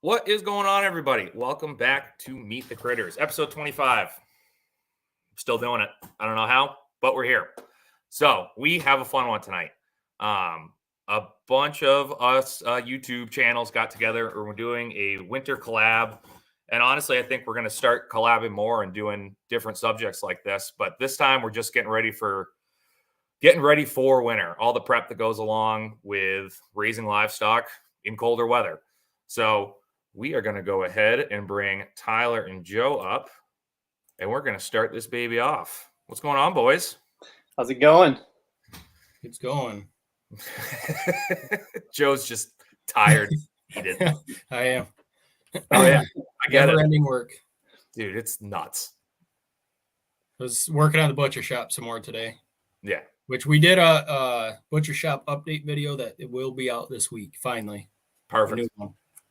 What is going on, everybody? Welcome back to Meet the Critters, episode 25. Still doing it. I don't know how, but we're here. So we have a fun one tonight. A bunch of us YouTube channels got together and we're doing a winter collab. And honestly, I think we're going to start collabing more and doing different subjects like this. But this time we're just getting ready for winter, all the prep that goes along with raising livestock in colder weather. So we are going to go ahead and bring Tyler and Joe up, and we're going to start this baby off. What's going on, boys? How's it going? It's going. Joe's just tired. I am. Oh, yeah. I get it. Never-ending work. Dude, it's nuts. I was working on the butcher shop some more today. Yeah. Which we did a butcher shop update video that it will be out this week, finally. Perfect.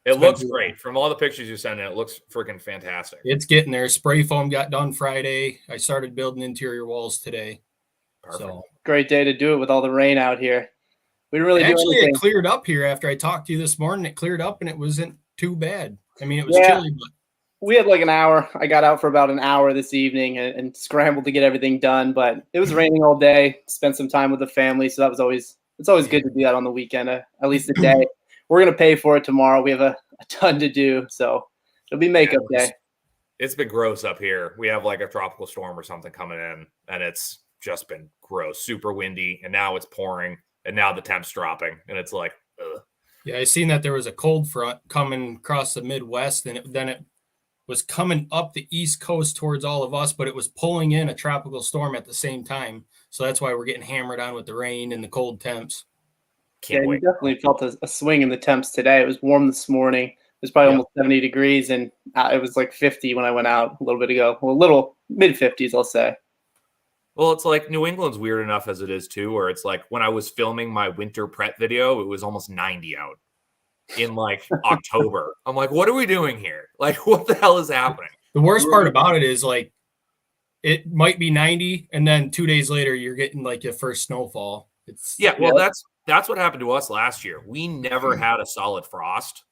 It looks great. From all the pictures you sent in, it looks freaking fantastic. It's getting there. Spray foam got done Friday. I started building interior walls today. Perfect. So great day to do it with all the rain out here. We didn't really do anything. It cleared up here after I talked to you this morning. It cleared up and it wasn't too bad. I mean, it was chilly, but we had like an hour. I got out for about an hour this evening and scrambled to get everything done, but it was raining all day. Spent some time with the family, so it's always good to do that on the weekend, at least a day. We're going to pay for it tomorrow. We have a ton to do, so it'll be makeup day. It's been gross up here. We have like a tropical storm or something coming in, and it's just been gross, super windy, and now it's pouring, and now the temp's dropping, and it's like, ugh. Yeah, I seen that there was a cold front coming across the Midwest, and then it was coming up the East Coast towards all of us, but it was pulling in a tropical storm at the same time. So that's why we're getting hammered on with the rain and the cold temps. You definitely felt a swing in the temps today. It was warm this morning. It was probably almost 70 degrees, and it was like 50 when I went out a little bit ago. Well, a little mid-50s, I'll say. Well, it's like New England's weird enough as it is, too, where it's like when I was filming my winter prep video, it was almost 90 out in like October. I'm like, what are we doing here? Like, what the hell is happening? The worst part about it is like it might be 90, and then 2 days later, you're getting like your first snowfall. That's what happened to us last year. We never had a solid frost,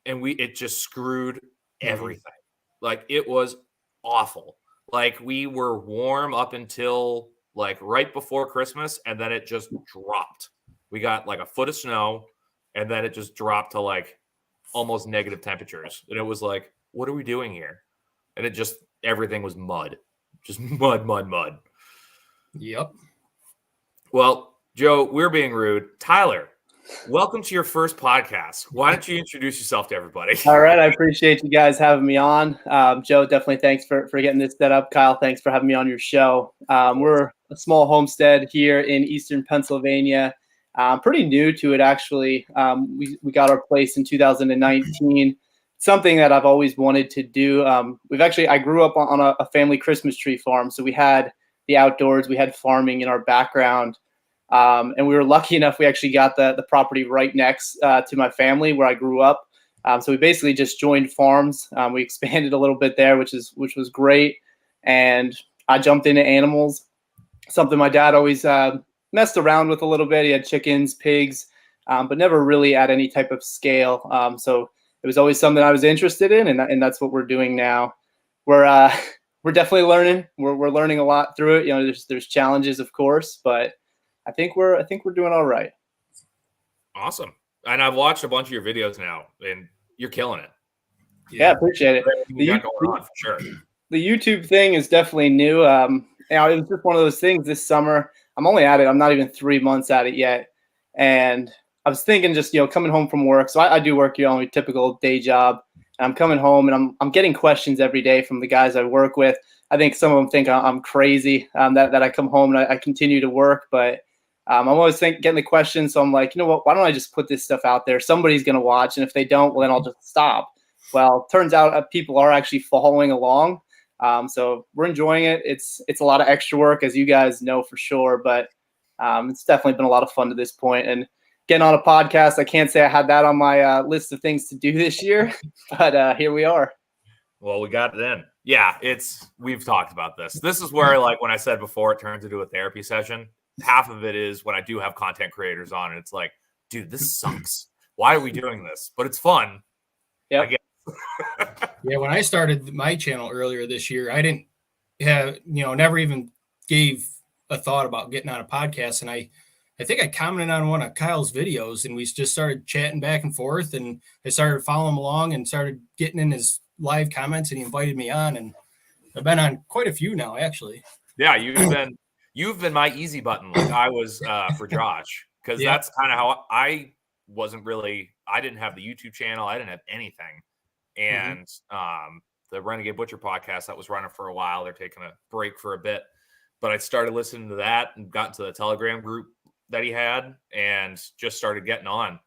and it just screwed everything. Like, it was awful. Like, we were warm up until like right before Christmas, and then it just dropped. We got like a foot of snow, and then it just dropped to like almost negative temperatures. And it was like, what are we doing here? And everything was mud. Just mud. Yep. Well, Joe, we're being rude. Tyler, welcome to your first podcast. Why don't you introduce yourself to everybody? All right. I appreciate you guys having me on. Joe, definitely thanks for getting this set up. Kyle, thanks for having me on your show. We're a small homestead here in Eastern Pennsylvania. Pretty new to it, actually. We got our place in 2019. Something that I've always wanted to do. I grew up on a family Christmas tree farm. So we had the outdoors, we had farming in our background. And we were lucky enough, we actually got the property right next to my family where I grew up. So we basically just joined farms. We expanded a little bit there, which was great. And I jumped into animals, something my dad always messed around with a little bit. He had chickens, pigs, but never really at any type of scale. So it was always something I was interested in, and that's what we're doing now. We're definitely learning. We're learning a lot through it. You know, there's challenges, of course, but I think we're doing all right. Awesome. And I've watched a bunch of your videos now, and you're killing it. Yeah, appreciate it. For sure. The YouTube thing is definitely new. It was just one of those things this summer. I'm only at it. I'm not even 3 months at it yet. And I was thinking just, coming home from work. So I do work, a typical day job. And I'm coming home and I'm getting questions every day from the guys I work with. I think some of them think I'm crazy that I come home and I continue to work. But I'm always getting the questions. So I'm like, you know what? Why don't I just put this stuff out there? Somebody's going to watch. And if they don't, well, then I'll just stop. Well, turns out people are actually following along. So we're enjoying it. It's a lot of extra work, as you guys know for sure, but it's definitely been a lot of fun to this point. And getting on a podcast, I can't say I had that on my list of things to do this year, but here we are. Well, we got it in. Yeah, we've talked about this. This is where, like, when I said before, it turns into a therapy session. Half of it is when I do have content creators on, and it's like, dude, this sucks. Why are we doing this? But it's fun. Yep. I guess. Yeah, when I started my channel earlier this year, I didn't have, never even gave a thought about getting on a podcast. And I think I commented on one of Kyle's videos, and we just started chatting back and forth, and I started following him along and started getting in his live comments, and he invited me on, and I've been on quite a few now, actually. Yeah, you've been my easy button, like I was for Josh, because that's kind of how I didn't have the YouTube channel, I didn't have anything, and the Renegade Butcher podcast that was running for a while, they're taking a break for a bit, but I started listening to that and got into the Telegram group that he had, and just started getting on,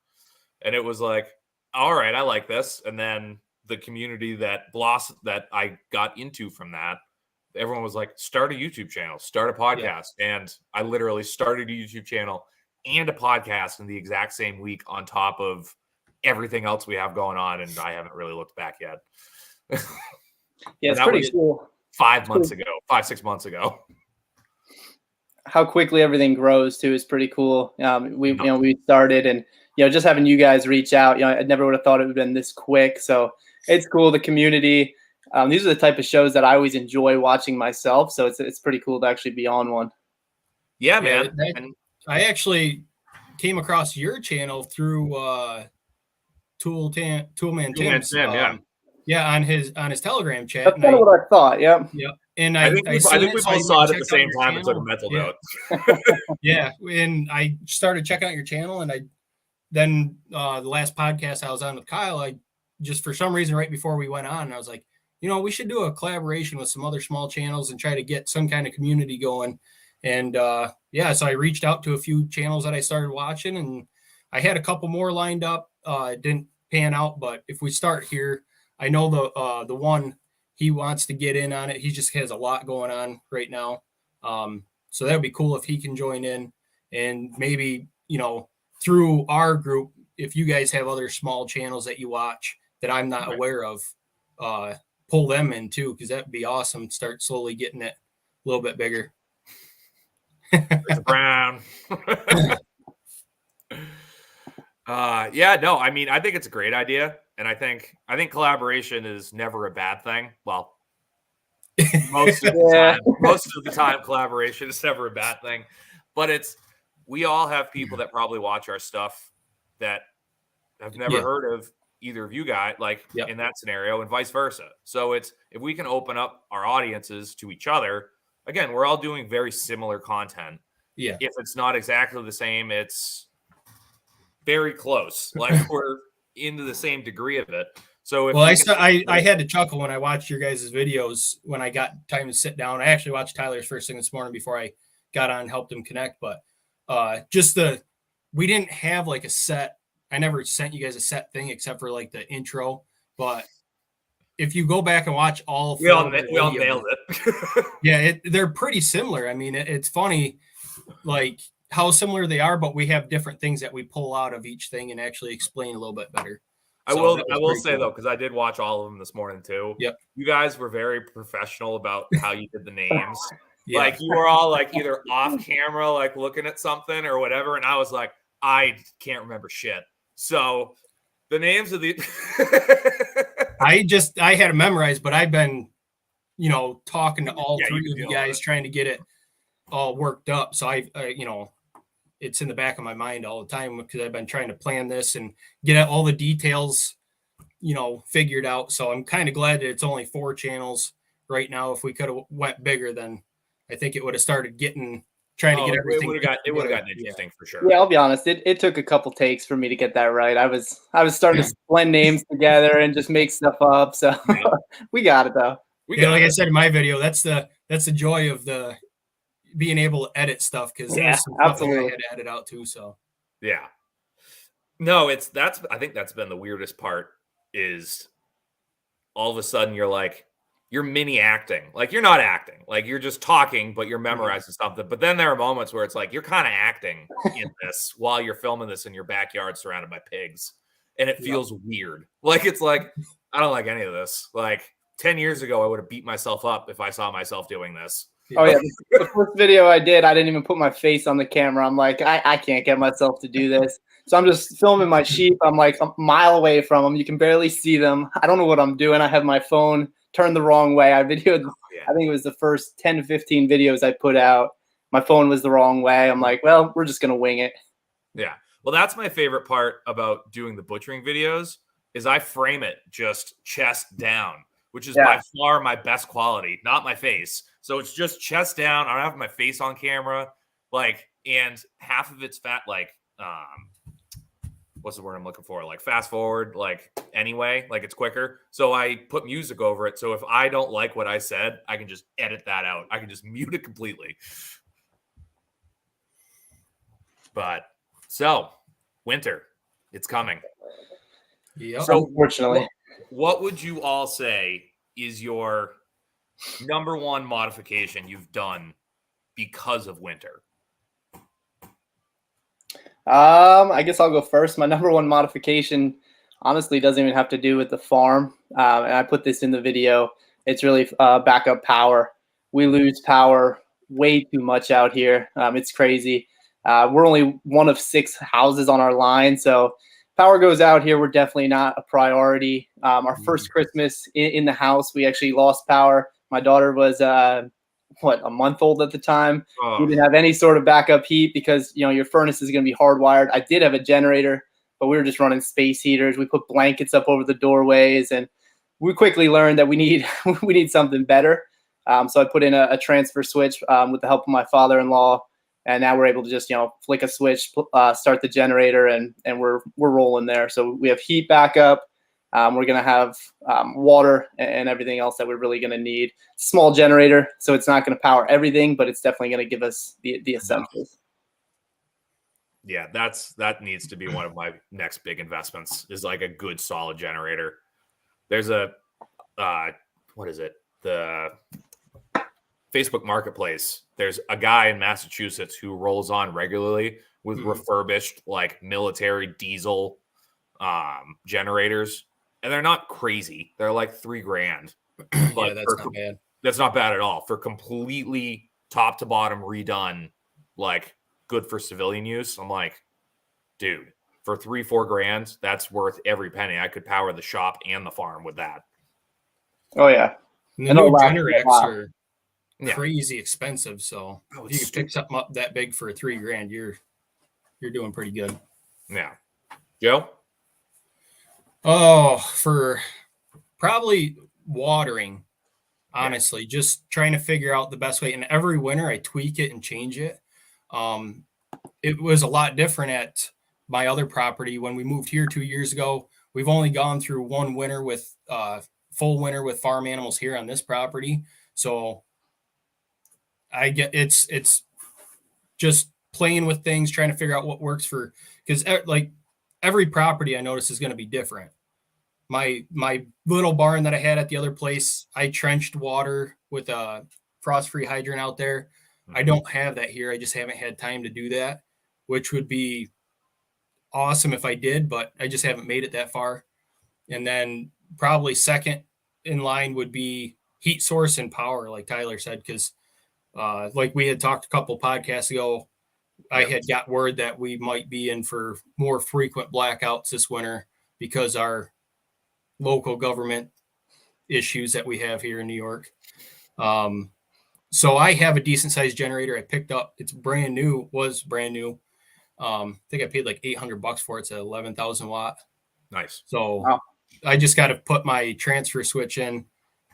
and it was like, all right, I like this, and then the community that I got into from that. Everyone was like, start a YouTube channel, start a podcast. Yeah. And I literally started a YouTube channel and a podcast in the exact same week on top of everything else we have going on. And I haven't really looked back yet. Yeah, it's pretty cool. 5 6 months ago. How quickly everything grows too is pretty cool. We started, and just having you guys reach out, I never would have thought it would have been this quick. So it's cool. The community. These are the type of shows that I always enjoy watching myself. So it's pretty cool to actually be on one. Yeah, man. I actually came across your channel through Toolman Tim's. On his Telegram chat. That's kind of what I thought. Yeah. Yeah. And I think we both saw it at the same time and took a mental note. Yeah. And I started checking out your channel, and then the last podcast I was on with Kyle, I just, for some reason, right before we went on, I was like, we should do a collaboration with some other small channels and try to get some kind of community going. And so I reached out to a few channels that I started watching, and I had a couple more lined up. It didn't pan out, but if we start here, I know the one he wants to get in on it. He just has a lot going on right now. So that would be cool if he can join in, and maybe, through our group, if you guys have other small channels that you watch that I'm not aware of, pull them in too, because that'd be awesome. Start slowly getting it a little bit bigger. It's brown. I mean, I think it's a great idea, and I think collaboration is never a bad thing. Well, most of the time collaboration is never a bad thing, but we all have people that probably watch our stuff that have never heard of either of you guys, in that scenario, and vice versa. So if we can open up our audiences to each other, again, we're all doing very similar content. Yeah. If it's not exactly the same, it's very close. Like we're into the same degree of it. So I had to chuckle when I watched your guys' videos when I got time to sit down. I actually watched Tyler's first thing this morning before I got on and helped him connect. But we didn't have like a set. I never sent you guys a set thing except for like the intro. But if you go back and watch all nailed it. Yeah, they're pretty similar. I mean, it's funny, like how similar they are, but we have different things that we pull out of each thing and actually explain a little bit better. I will say though, because I did watch all of them this morning too. Yep. You guys were very professional about how you did the names. Yeah. Like you were all like either off camera, like looking at something or whatever, and I was like, I can't remember shit. So the names of the I had it memorized, but I've been, talking to all three of you guys trying to get it all worked up. So I it's in the back of my mind all the time because I've been trying to plan this and get all the details, figured out. So I'm kind of glad that it's only 4 channels right now. If we could have went bigger, then I think it would have started trying to get everything. It would have gotten interesting for sure. Yeah, I'll be honest. It took a couple takes for me to get that right. I was starting to blend names together and just make stuff up. So we got it though. Like I said in my video, that's the joy of being able to edit stuff, because absolutely I had to edit out too. So yeah, no, I think that's been the weirdest part is all of a sudden you're mini acting, like you're not acting, like you're just talking, but you're memorizing something. But then there are moments where it's like you're kind of acting in this while you're filming this in your backyard surrounded by pigs, and it feels weird. Like it's like I don't like any of this. Like 10 years ago, I would have beat myself up if I saw myself doing this. Oh yeah, the first video I did, I didn't even put my face on the camera. I'm like, I can't get myself to do this. So I'm just filming my sheep. I'm like a mile away from them. You can barely see them. I don't know what I'm doing. I have my phone turned the wrong way. I videoed, I think it was the first 10 to 15 videos I put out. My phone was the wrong way. I'm like, well, we're just going to wing it. Yeah. Well, that's my favorite part about doing the butchering videos is I frame it just chest down, which is by far my best quality, not my face. So it's just chest down. I don't have my face on camera, like, and half of it's fat, like, what's the word I'm looking for? Like fast forward, like anyway, like it's quicker. So I put music over it. So if I don't like what I said, I can just edit that out. I can just mute it completely. But so winter, it's coming. Yeah. So unfortunately, what would you all say is your number one modification you've done because of winter? I guess I'll go first. My number one modification honestly doesn't even have to do with the farm. And I put this in the video. It's really backup power. We lose power way too much out here. It's crazy. We're only one of 6 houses on our line. So power goes out here. We're definitely not a priority. Our first Christmas in the house, we actually lost power. My daughter was, a month old at the time. We didn't have any sort of backup heat because, your furnace is going to be hardwired. I did have a generator, but we were just running space heaters. We put blankets up over the doorways, and we quickly learned that we need something better. So I put in a transfer switch with the help of my father-in-law, and now we're able to just flick a switch, start the generator, and we're rolling there. So we have heat backup. We're going to have water and everything else that we're really going to need. Small generator, so it's not going to power everything, but it's definitely going to give us the essentials. Yeah, that needs to be one of my next big investments is like a good solid generator. There's a what is it? The Facebook Marketplace. There's a guy in Massachusetts who rolls on regularly with refurbished like military diesel generators, and they're not crazy. They're like $3,000. Yeah, that's not bad. That's not bad at all for completely top to bottom redone, like good for civilian use. I'm like, dude, for $3-4 grand, that's worth every penny. I could power the shop and the farm with that. Oh yeah, and the new Generacs are crazy expensive. So if you can pick something up that big for $3,000, you're doing pretty good. Yeah, Joe. Oh, for probably watering. Honestly, just trying to figure out the best way. And every winter, I tweak it and change it. It was a lot different at my other property when we moved here 2 years ago. We've only gone through one winter with full winter with farm animals here on this property. So I get it's just playing with things, trying to figure out what works for, because like every property I notice is going to be different. My little barn that I had at the other place, I trenched water with a frost-free hydrant out there. I don't have that here. I just haven't had time to do that, which would be awesome if I did, but I just haven't made it that far. And then probably second in line would be heat source and power, like Tyler said, because like we had talked a couple podcasts ago, I had got word that we might be in for more frequent blackouts this winter because our local government issues that we have here in New York. So I have a decent sized generator I picked up. It's brand new. I think I paid like $800 for it. It's an 11,000 watt. Nice. So I just got to put my transfer switch in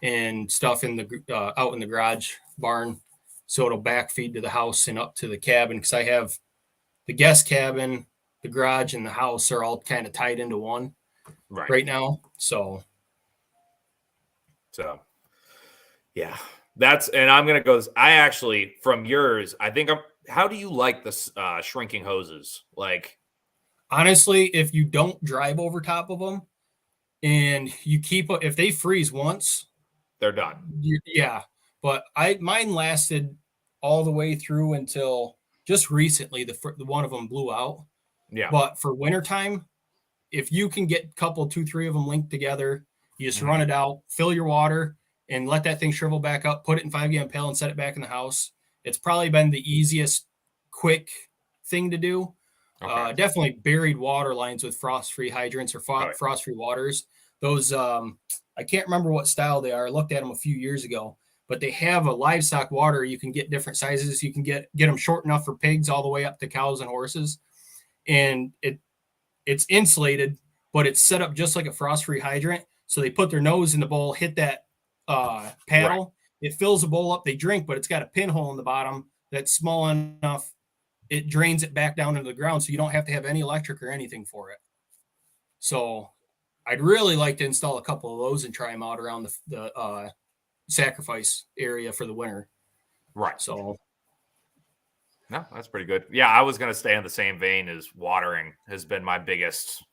and stuff in the out in the garage barn, so it'll backfeed to the house and up to the cabin, because I have the guest cabin, the garage, and the house are all kind of tied into one right now. So yeah, and I'm gonna go. I actually, from yours, I think how do you like this shrinking hoses? Like, honestly, if you don't drive over top of them and you if they freeze once, they're done. Yeah, but mine lasted all the way through until just recently. The one of them blew out. Yeah, but for wintertime, if you can get a couple, 2-3 of them linked together, you just run it out, fill your water, and let that thing shrivel back up, put it in 5-gallon pail and set it back in the house. It's probably been the easiest, quick thing to do. Okay. Definitely buried water lines with frost-free hydrants or Right. frost-free waters. Those, I can't remember what style they are. I looked at them a few years ago, but they have a livestock water. You can get different sizes. You can get them short enough for pigs all the way up to cows and horses. And it's insulated, but it's set up just like a frost-free hydrant. So they put their nose in the bowl, hit that paddle. Right. It fills the bowl up. They drink, but it's got a pinhole in the bottom that's small enough. It drains it back down into the ground, so you don't have to have any electric or anything for it. So I'd really like to install a couple of those and try them out around the sacrifice area for the winter. Right. So. No, that's pretty good. Yeah, I was going to stay in the same vein as watering has been my biggest,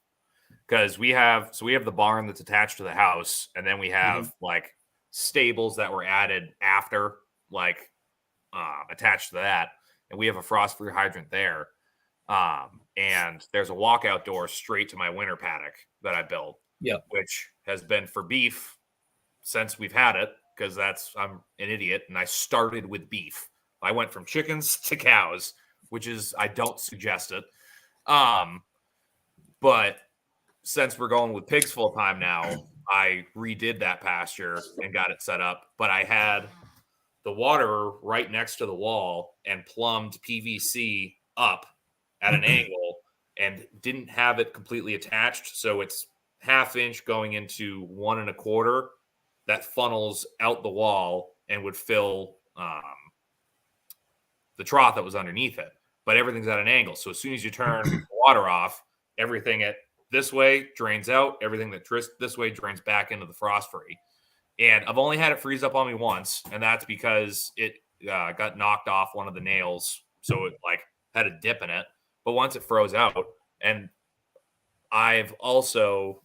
because we have the barn that's attached to the house, and then we have like stables that were added after, like attached to that, and we have a frost-free hydrant there. And there's a walkout door straight to my winter paddock that I built, which has been for beef since we've had it, because I'm an idiot, and I started with beef. I went from chickens to cows, which is, I don't suggest it. But since we're going with pigs full time now, I redid that pasture and got it set up. But I had the water right next to the wall and plumbed PVC up at an angle and didn't have it completely attached. So it's 1/2 inch going into 1 1/4 that funnels out the wall and would fill the trough that was underneath it, but everything's at an angle. So as soon as you turn the water off, everything this way drains out, everything that this way drains back into the frost free. And I've only had it freeze up on me once, and that's because it got knocked off one of the nails, so it like had a dip in it. But once it froze out, and I've also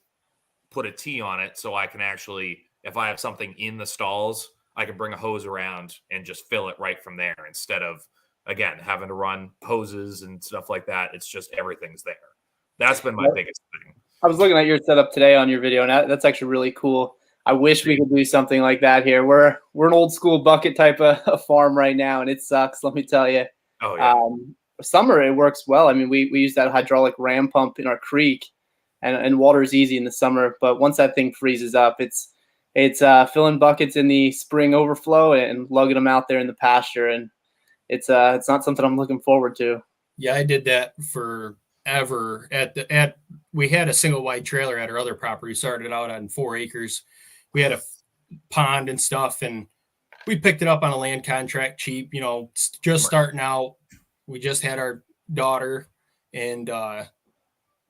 put a T on it, so I can actually, if I have something in the stalls, I can bring a hose around and just fill it right from there instead of, again, having to run hoses and stuff like that. It's just everything's there. That's been my biggest thing. I was looking at your setup today on your video, and that's actually really cool. I wish we could do something like that here. We're an old school bucket type of farm right now, and it sucks, let me tell you. Oh, yeah. Summer, it works well. I mean, we use that hydraulic ram pump in our creek, and water is easy in the summer. But once that thing freezes up, it's filling buckets in the spring overflow and lugging them out there in the pasture, and it's not something I'm looking forward to. Yeah, I did that forever. We had a single wide trailer at our other property. We started out on 4 acres. We had a pond and stuff, and we picked it up on a land contract cheap, just starting out. We just had our daughter, and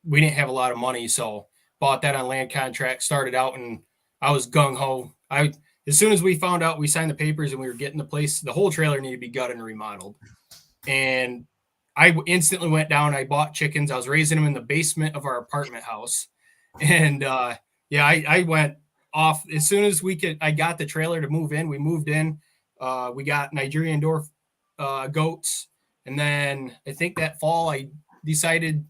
we didn't have a lot of money, so bought that on land contract, started out, and I was gung-ho. As soon as we found out, we signed the papers and we were getting the place, the whole trailer needed to be gutted and remodeled. And I instantly went down. I bought chickens. I was raising them in the basement of our apartment house. And I went off as soon as I got the trailer to move in. We moved in. We got Nigerian dwarf goats. And then I think that fall I decided,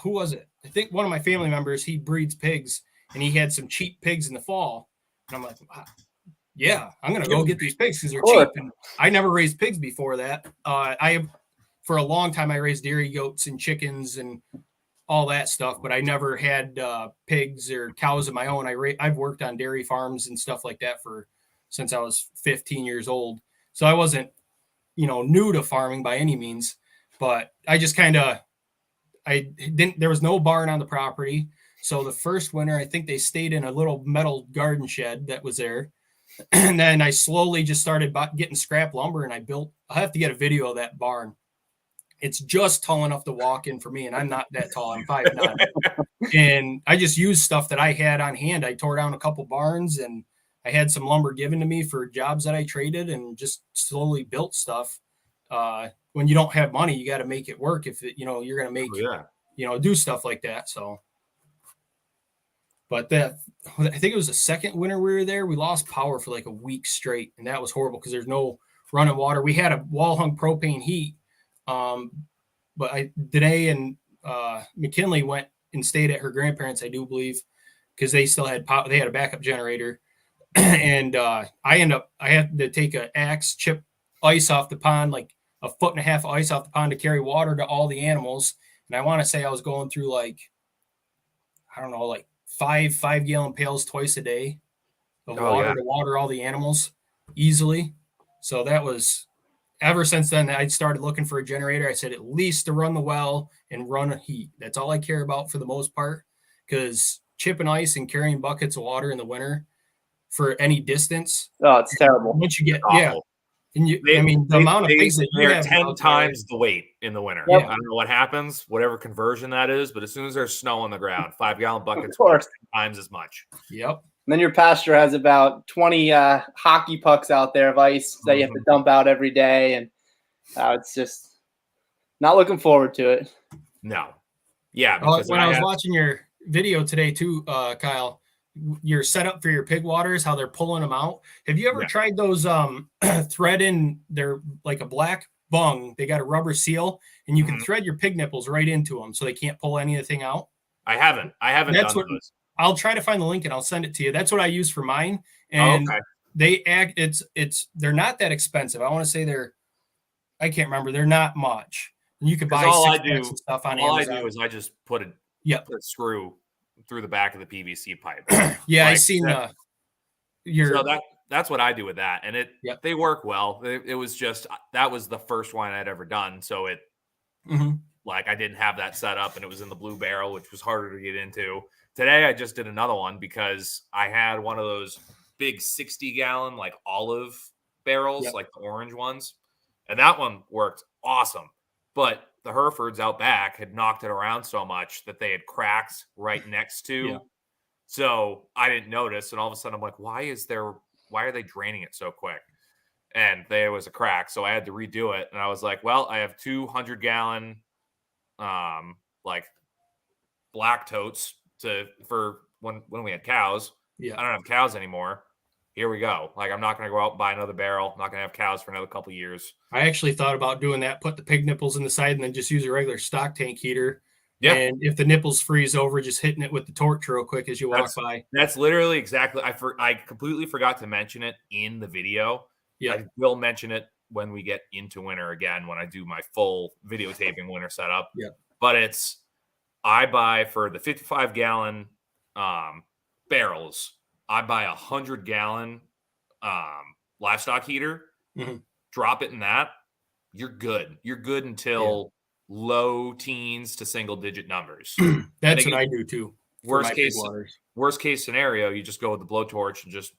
who was it? I think one of my family members, he breeds pigs, and he had some cheap pigs in the fall. And I'm like, yeah, I'm going to go get these pigs because they're cheap. And I never raised pigs before that. For a long time, I raised dairy goats and chickens and all that stuff, but I never had pigs or cows of my own. I've worked on dairy farms and stuff like that since I was 15 years old. So I wasn't, new to farming by any means, but I just there was no barn on the property. So the first winter, I think they stayed in a little metal garden shed that was there. And then I slowly just started getting scrap lumber, and I have to get a video of that barn. It's just tall enough to walk in for me, and I'm not that tall. I'm 5'9". And I just used stuff that I had on hand. I tore down a couple barns, and I had some lumber given to me for jobs that I traded, and just slowly built stuff. When you don't have money, you got to make it work. If you're going to make, do stuff like that. So, but I think it was the second winter we were there. We lost power for like a week straight, and that was horrible because there's no running water. We had a wall hung propane heat. But Danae and McKinley went and stayed at her grandparents', I do believe, because they still had they had a backup generator. And I had to take an axe, chip ice off the pond, like foot and a half of ice off the pond to carry water to all the animals. And I want to say I was going through like 5 gallon pails twice a day of water to water all the animals easily. So that was, ever since then, I started looking for a generator. I said at least to run the well and run a heat. That's all I care about for the most part, because chipping ice and carrying buckets of water in the winter for any distance. Oh, it's terrible. Once you get, and the amount of pigs that you have 10 times the weight in the winter. Yep. I don't know what happens, whatever conversion that is, but as soon as there's snow on the ground, 5-gallon buckets, 10 times as much. Yep. And then your pasture has about 20 hockey pucks out there of ice that you have to dump out every day, and it's just not looking forward to it. No. Yeah. When I was watching your video today too, Kyle, your setup for your pig waters, how they're pulling them out. Have you ever tried those thread in? They're like a black bung. They got a rubber seal, and you can thread your pig nipples right into them, so they can't pull anything out. I haven't That's done those. I'll try to find the link and I'll send it to you. That's what I use for mine. And they're not that expensive. I want to say I can't remember. They're not much. And you can buy stuff on Amazon. All I do is I just put a screw through the back of the PVC pipe. I seen that. So that's what I do with that. And they work well. It was just, that was the first one I'd ever done. So it, like, I didn't have that set up, and it was in the blue barrel, which was harder to get into. Today, I just did another one because I had one of those big 60-gallon, like, olive barrels, like the orange ones. And that one worked awesome. But the Herefords out back had knocked it around so much that they had cracks right next to. So I didn't notice. And all of a sudden, I'm like, why are they draining it so quick? And there was a crack. So I had to redo it. And I was like, well, I have 200-gallon, like, black totes for when we had cows. I don't have cows anymore. Here we go. Like, I'm not going to go out and buy another barrel. I'm not going to have cows for another couple of years. I actually thought about doing that, put the pig nipples in the side, and then just use a regular stock tank heater. Yeah. And if the nipples freeze over, just hitting it with the torch real quick as you walk by. That's literally exactly. I completely forgot to mention it in the video. I will mention it when we get into winter again, when I do my full videotaping winter setup. But I buy for the 55-gallon barrels, I buy 100-gallon livestock heater, drop it in that. You're good. You're good until low teens to single-digit numbers. That's what I do too. Worst case scenario, you just go with the blowtorch and just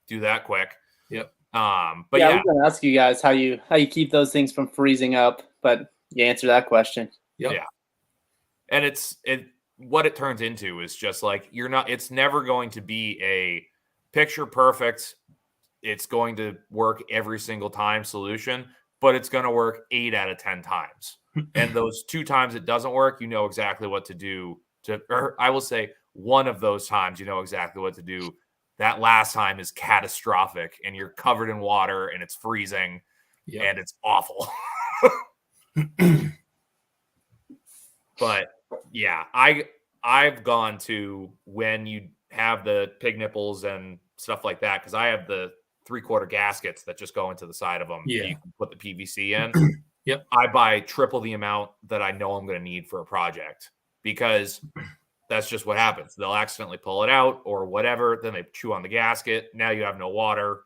do that quick. But I was going to ask you guys how you keep those things from freezing up, but you answered that question. Yeah. And what it turns into is just like, it's never going to be a picture perfect, it's going to work every single time solution, but it's going to work 8 out of 10 times. And those 2 times it doesn't work, you know exactly what to do or I will say one of those times, you know exactly what to do. That last time is catastrophic, and you're covered in water and it's freezing and it's awful. But yeah, I've gone to when you have the pig nipples and stuff like that, because I have the 3/4 gaskets that just go into the side of them. You can put the PVC in. I buy triple the amount that I know I'm going to need for a project, because that's just what happens. They'll accidentally pull it out or whatever. Then they chew on the gasket. Now you have no water.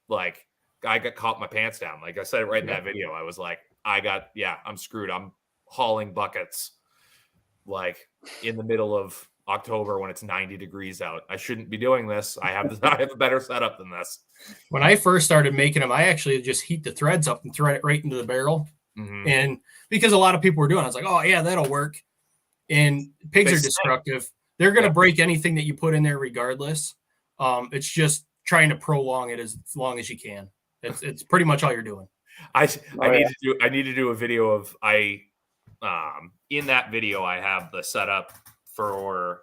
Like, I got caught my pants down. Like I said right in that video, I was like, I'm screwed. I'm hauling buckets like in the middle of October when it's 90 degrees out. I shouldn't be doing this. I have a better setup than this. When I first started making them, I actually just heat the threads up and thread it right into the barrel. And because a lot of people were doing it, I was like, oh yeah, that'll work. And pigs are destructive. They're going to break anything that you put in there regardless. It's just trying to prolong it as long as you can. It's pretty much all you're doing. I need to do a video of in that video I have the setup for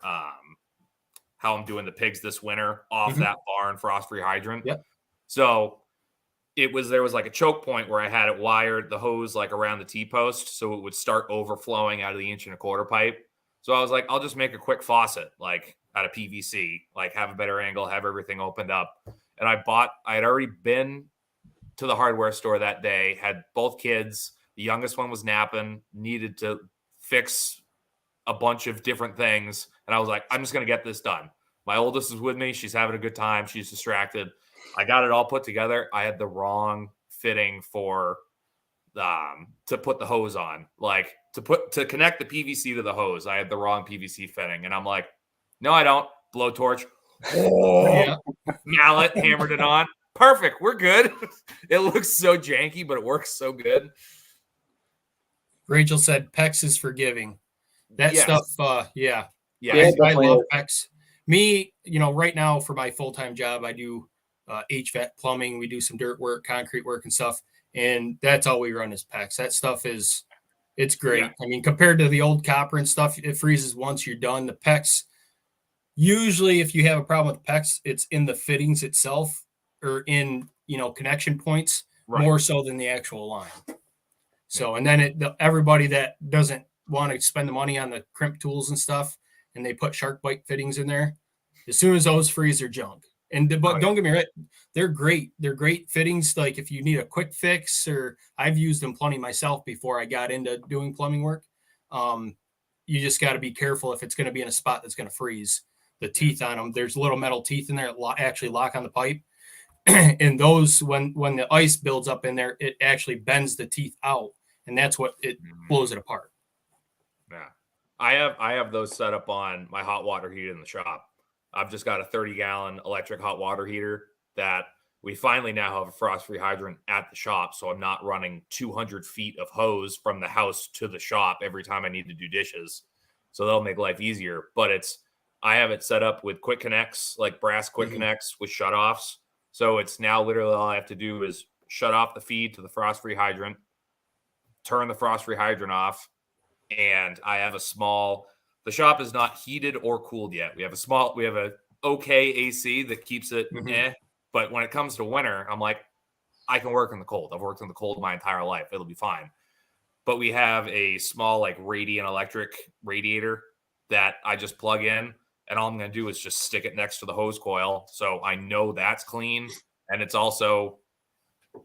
how I'm doing the pigs this winter off that barn frost-free hydrant. So there was like a choke point where I had it wired, the hose like around the T-post, so it would start overflowing out of the 1.25-inch pipe. So I was like, I'll just make a quick faucet, like out of PVC, like have a better angle, have everything opened up. And I had already been to the hardware store that day, had both kids. The youngest one was napping, needed to fix a bunch of different things. And I was like, I'm just going to get this done. My oldest is with me. She's having a good time. She's distracted. I got it all put together. I had the wrong fitting for to put the hose on, like to connect the PVC to the hose. I had the wrong PVC fitting. And I'm like, no, I don't. Blowtorch. Oh, mallet, hammered it on. Perfect. We're good. It looks so janky, but it works so good. Rachel said PEX is forgiving. That stuff, yeah. I love PEX. Me, right now for my full-time job, I do HVAC plumbing. We do some dirt work, concrete work and stuff. And that's all we run is PEX. That stuff it's great. Yeah. I mean, compared to the old copper and stuff, it freezes once you're done. The PEX, usually if you have a problem with PEX, it's in the fittings itself or in, connection points more so than the actual line. So, and then everybody that doesn't want to spend the money on the crimp tools and stuff, and they put shark bite fittings in there, as soon as those freeze, they're junk. But don't get me right, they're great. They're great fittings. Like if you need a quick fix, or I've used them plenty myself before I got into doing plumbing work. You just got to be careful if it's going to be in a spot that's going to freeze. The teeth on them, there's little metal teeth in there that actually lock on the pipe. And those, when the ice builds up in there, it actually bends the teeth out, and that's what it blows it apart. Yeah, I have those set up on my hot water heater in the shop. I've just got a 30-gallon electric hot water heater that we finally now have a frost-free hydrant at the shop, so I'm not running 200 feet of hose from the house to the shop every time I need to do dishes. So that'll make life easier. But I have it set up with quick connects, like brass quick connects with shutoffs. So it's now literally all I have to do is shut off the feed to the frost-free hydrant, turn the frost-free hydrant off, and I have the shop is not heated or cooled yet. We have a okay AC that keeps it but when it comes to winter, I'm like, I can work in the cold. I've worked in the cold my entire life. It'll be fine. But we have a small, like, radiant electric radiator that I just plug in, and all I'm going to do is just stick it next to the hose coil. So I know that's clean, and it's also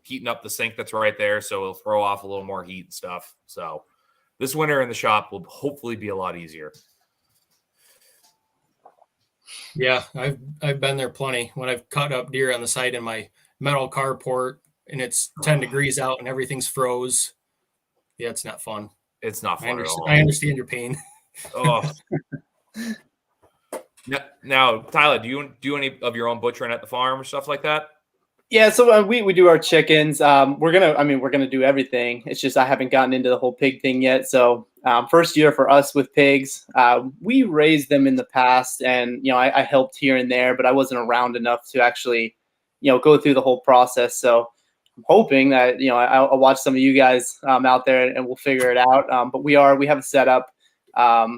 heating up the sink that's right there. So it'll throw off a little more heat and stuff. So this winter in the shop will hopefully be a lot easier. Yeah, I've been there plenty when I've cut up deer on the side in my metal carport and it's 10 degrees out and everything's froze. Yeah, it's not fun. It's not fun at all. I understand your pain. Oh. Now, Tyler, do you do any of your own butchering at the farm or stuff like that? Yeah, so we do our chickens. We're gonna do everything. It's just I haven't gotten into the whole pig thing yet. So first year for us with pigs. We raised them in the past, and I helped here and there, but I wasn't around enough to actually go through the whole process. So I'm hoping that I'll watch some of you guys out there and we'll figure it out. But we have a setup that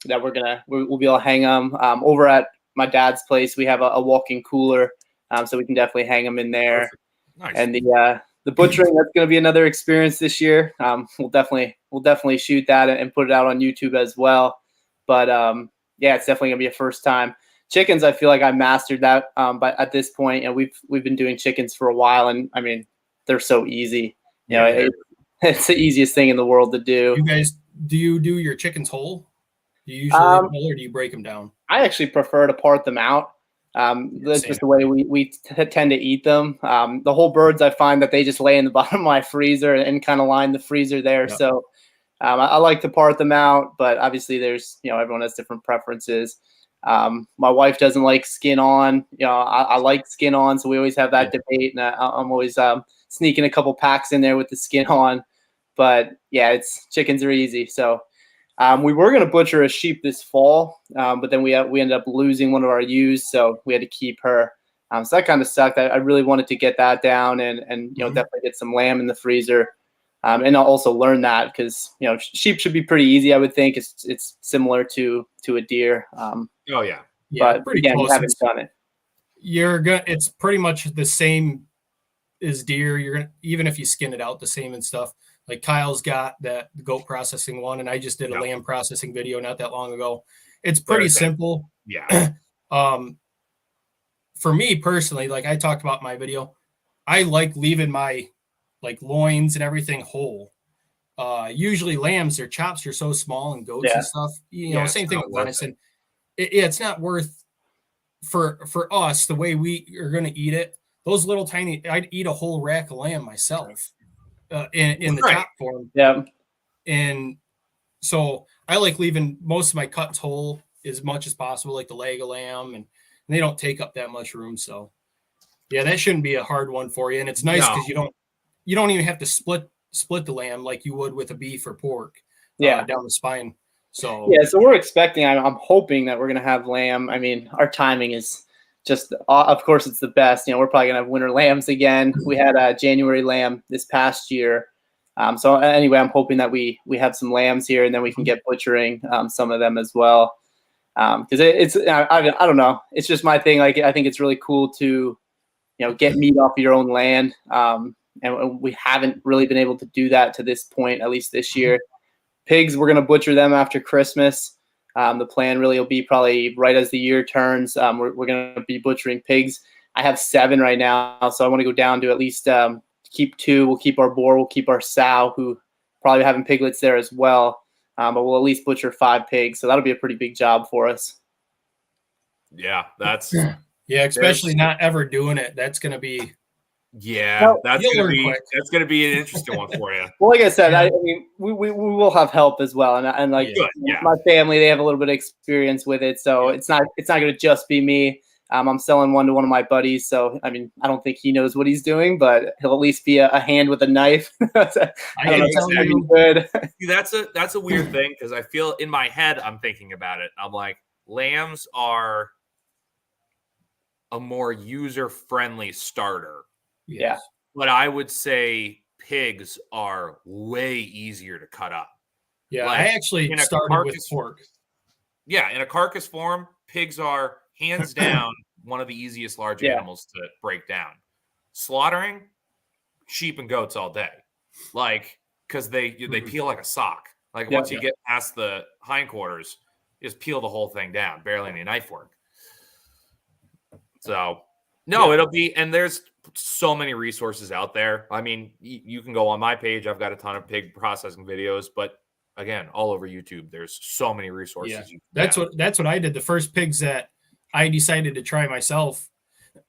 we'll be able to hang them over at my dad's place. We have a walk-in cooler. So we can definitely hang them in there. Nice. And the butchering, that's going to be another experience this year. We'll definitely shoot that and put it out on YouTube as well. But yeah, it's definitely going to be a first time. Chickens, I feel like I mastered that. But at this point, and we've been doing chickens for a while, and I mean they're so easy. It's the easiest thing in the world to do. You guys, do you do your chickens whole? Do you usually whole, or do you break them down? I actually prefer to part them out. That's just the way we tend to eat them. The whole birds, I find that they just lay in the bottom of my freezer and kind of line the freezer there. Yep. So I like to part them out, but obviously there's, everyone has different preferences. My wife doesn't like skin on, I like skin on. So we always have that debate, and I'm always sneaking a couple packs in there with the skin on, but yeah, chickens are easy. So we were going to butcher a sheep this fall, but then we ended up losing one of our ewes, so we had to keep her. So that kind of sucked. I really wanted to get that down and definitely get some lamb in the freezer, and I'll also learn that because sheep should be pretty easy. I would think it's similar to a deer. Oh yeah, but pretty again, close. We haven't done it. It's pretty much the same as deer. You're gonna, even if you skin it out, the same and stuff. Like Kyle's got the goat processing one, and I just did a lamb processing video not that long ago. It's pretty simple. Yeah. For me personally, like I talked about in my video, I like leaving my like loins and everything whole. Usually lambs, their chops are so small, and goats and stuff. Same thing with venison. It's not worth for us the way we are going to eat it. Those little tiny, I'd eat a whole rack of lamb myself in the chop form. Yeah. And so I like leaving most of my cuts whole as much as possible, like the leg of lamb, and they don't take up that much room. So yeah, that shouldn't be a hard one for you. And it's nice because you don't even have to split the lamb like you would with a beef or pork down the spine. So so we're expecting, I'm hoping that we're going to have lamb. I mean, our timing is just, of course, it's the best. We're probably going to have winter lambs again. We had a January lamb this past year. So anyway, I'm hoping that we have some lambs here, and then we can get butchering some of them as well. Because I don't know. It's just my thing. Like, I think it's really cool to, get meat off of your own land. And we haven't really been able to do that to this point, at least this year. Pigs, we're going to butcher them after Christmas. The plan really will be probably right as the year turns. We're going to be butchering pigs. I have 7 right now, so I want to go down to at least keep 2. We'll keep our boar. We'll keep our sow, who probably having piglets there as well. But we'll at least butcher 5 pigs, so that'll be a pretty big job for us. Yeah, that's especially not ever doing it. That's going to be that's gonna be an interesting one for you. Well, like I said, I mean, we will have help as well, and like my family, they have a little bit of experience with it, so it's not going to just be me. I'm selling one to one of my buddies, so I mean, I don't think he knows what he's doing, but he'll at least be a hand with a knife. Good. See, that's a weird thing, because I feel in my head I'm thinking about it. I'm like, lambs are a more user-friendly starter. Yeah. But I would say pigs are way easier to cut up. Yeah, I actually started with pork. Yeah, in a carcass form, pigs are hands down one of the easiest large animals to break down. Slaughtering, sheep and goats all day. Like, because they peel like a sock. Like, once you get past the hindquarters, just peel the whole thing down, barely any knife work. So, it'll be, and there's so many resources out there. I mean, you can go on my page. I've got a ton of pig processing videos, but again, all over YouTube, there's so many resources. Yeah. That's what I did. The first pigs that I decided to try myself,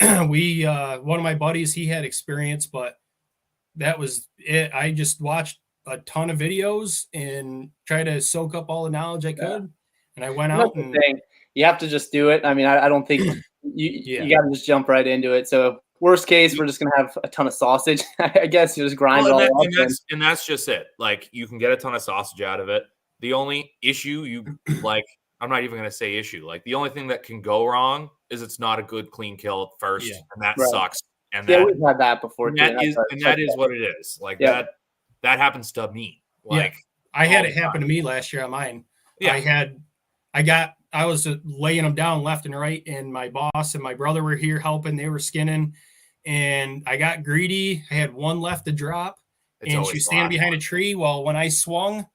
one of my buddies, he had experience, but that was it. I just watched a ton of videos and tried to soak up all the knowledge I could. And I went out and you have to just do it. I mean, I don't think you got to just jump right into it. So worst case, we're just going to have a ton of sausage. I guess you just grind it all up. And that's just it. Like, you can get a ton of sausage out of it. The only issue I'm not even going to say issue. Like, the only thing that can go wrong is it's not a good clean kill at first. Yeah. And that sucks. And we've had that before. That is what it is. Like, that happens to me. Like, I had it happen to me last year on mine. Yeah. I was laying them down left and right, and my boss and my brother were here helping. They were skinning, and I got greedy. I had one left to drop, and she was standing behind a tree. Well, when I swung,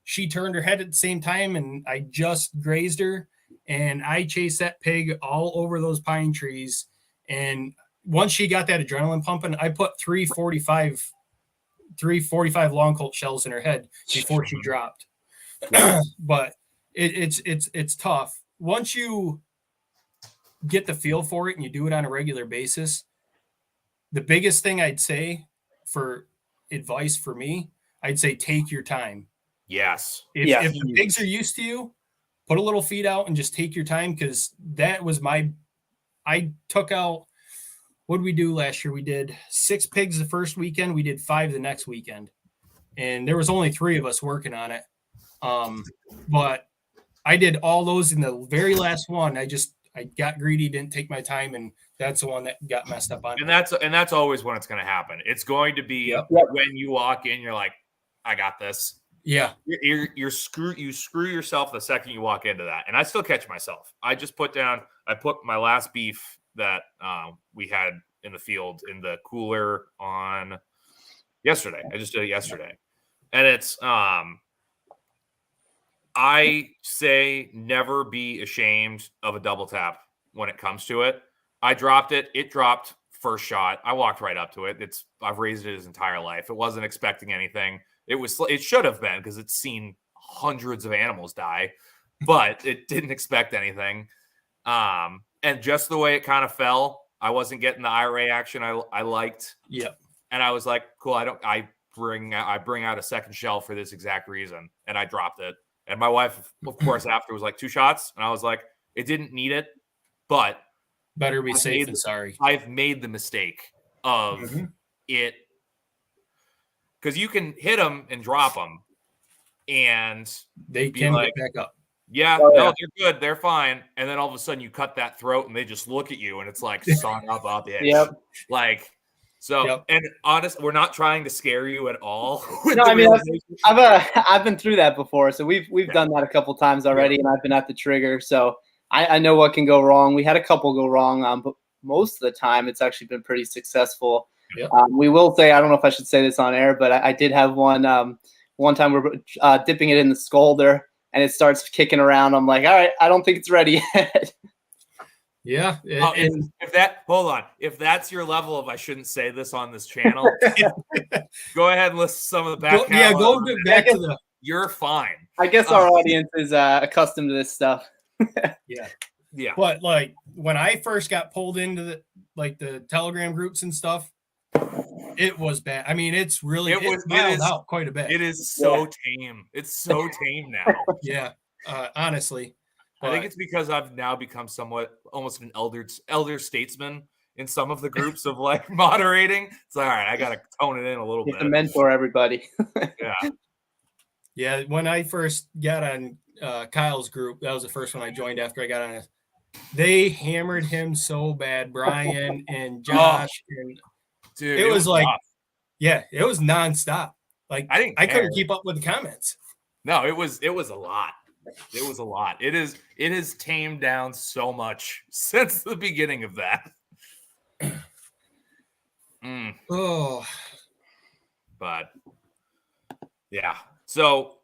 she turned her head at the same time, and I just grazed her, and I chased that pig all over those pine trees. And once she got that adrenaline pumping, I put 345 long Colt shells in her head before she dropped. But it's tough. Once you get the feel for it and you do it on a regular basis, the biggest thing I'd say for advice for me, I'd say take your time. Yes. If the pigs are used to you, put a little feed out and just take your time, because that was I took out, what did we do last year? We did 6 pigs the first weekend. We did 5 the next weekend. And there was only 3 of us working on it. But I did all those in the very last one. I got greedy, didn't take my time, and that's the one that got messed up on. And that's always when it's going to happen. It's going to be when you walk in, you're like, I got this. Yeah. You screw yourself the second you walk into that. And I still catch myself. I put my last beef that we had in the field in the cooler on yesterday. I just did it yesterday. And it's I say never be ashamed of a double tap when it comes to it. I dropped it. It dropped first shot. I walked right up to it. I've raised it his entire life. It wasn't expecting anything. It should have been because it's seen hundreds of animals die, but it didn't expect anything. And just the way it kind of fell, I wasn't getting the IRA action I liked. Yep. And I was like, cool. I bring out a second shell for this exact reason, and I dropped it. And my wife, of course, after was like 2 shots, and I was like, it didn't need it, but better be safe than sorry. I've made the mistake of it because you can hit them and drop them, and they can like, get back up. Yeah, they're good, they're fine. And then all of a sudden you cut that throat, and they just look at you, and it's like sawing up out the edge. Yep. Like. So, and honest, we're not trying to scare you at all. No, I mean, I've been through that before, so we've done that a couple times already, and I've been at the trigger, so I know what can go wrong. We had a couple go wrong, but most of the time it's actually been pretty successful. Yep. We will say, I don't know if I should say this on air, but I did have one time we're dipping it in the scalder, and it starts kicking around. I'm like, all right, I don't think it's ready yet. Yeah. If that's your level of I shouldn't say this on this channel, go ahead and list some of the back. Back to the. You're fine. I guess our audience is accustomed to this stuff. Yeah. But like when I first got pulled into the Telegram groups and stuff, it was bad. I mean, it's really out quite a bit. It is so tame. It's so tame now. Yeah. Honestly. I think it's because I've now become somewhat almost an elder statesman in some of the groups of like moderating. It's all right. I got to tone it in a little bit. To mentor everybody. Yeah. Yeah. When I first got on Kyle's group, that was the first one I joined after I got on it. They hammered him so bad, Brian and Josh. And dude, it was like, it was nonstop. Like I couldn't keep up with the comments. No, it was a lot. It was a lot. It has tamed down so much since the beginning of that. Oh, but yeah. So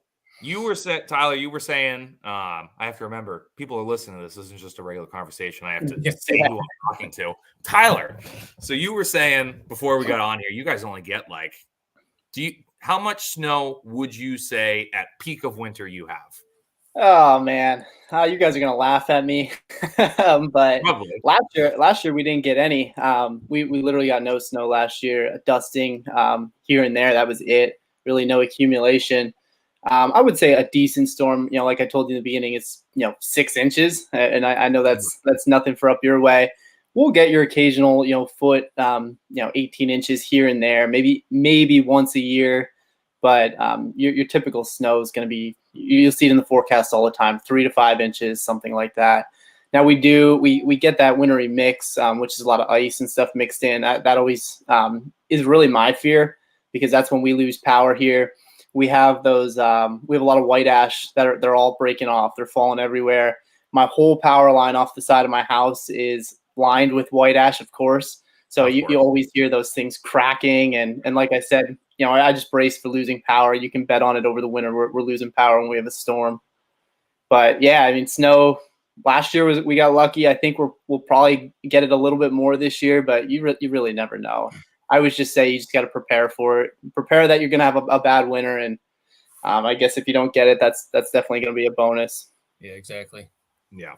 you were Tyler. You were saying, I have to remember, people are listening to this. This isn't just a regular conversation. I have to say who I'm talking to. Tyler. So you were saying before we got on here, you guys only get like, how much snow would you say at peak of winter you have? Oh man, you guys are gonna laugh at me, but probably. last year we didn't get any. We literally got no snow last year. Dusting here and there. That was it. Really, no accumulation. I would say a decent storm. You know, like I told you in the beginning, it's 6 inches, and I know that's nothing for up your way. We'll get your occasional foot, 18 inches here and there, maybe once a year, but your typical snow is going to be. You'll see it in the forecast all the time, 3 to 5 inches, something like that. Now we get that wintry mix, which is a lot of ice and stuff mixed in. That always is really my fear because that's when we lose power here. We have those. We have a lot of white ash they're all breaking off. They're falling everywhere. My whole power line off the side of my house is lined with white ash, of course. So you always hear those things cracking, and like I said. I just brace for losing power. You can bet on it over the winter. We're losing power when we have a storm. But yeah, I mean, snow last year we got lucky. I think we'll probably get it a little bit more this year, but you really never know. I would just say you just got to prepare for it. Prepare that you're going to have a bad winter, and I guess if you don't get it, that's definitely going to be a bonus. Yeah, exactly. Yeah.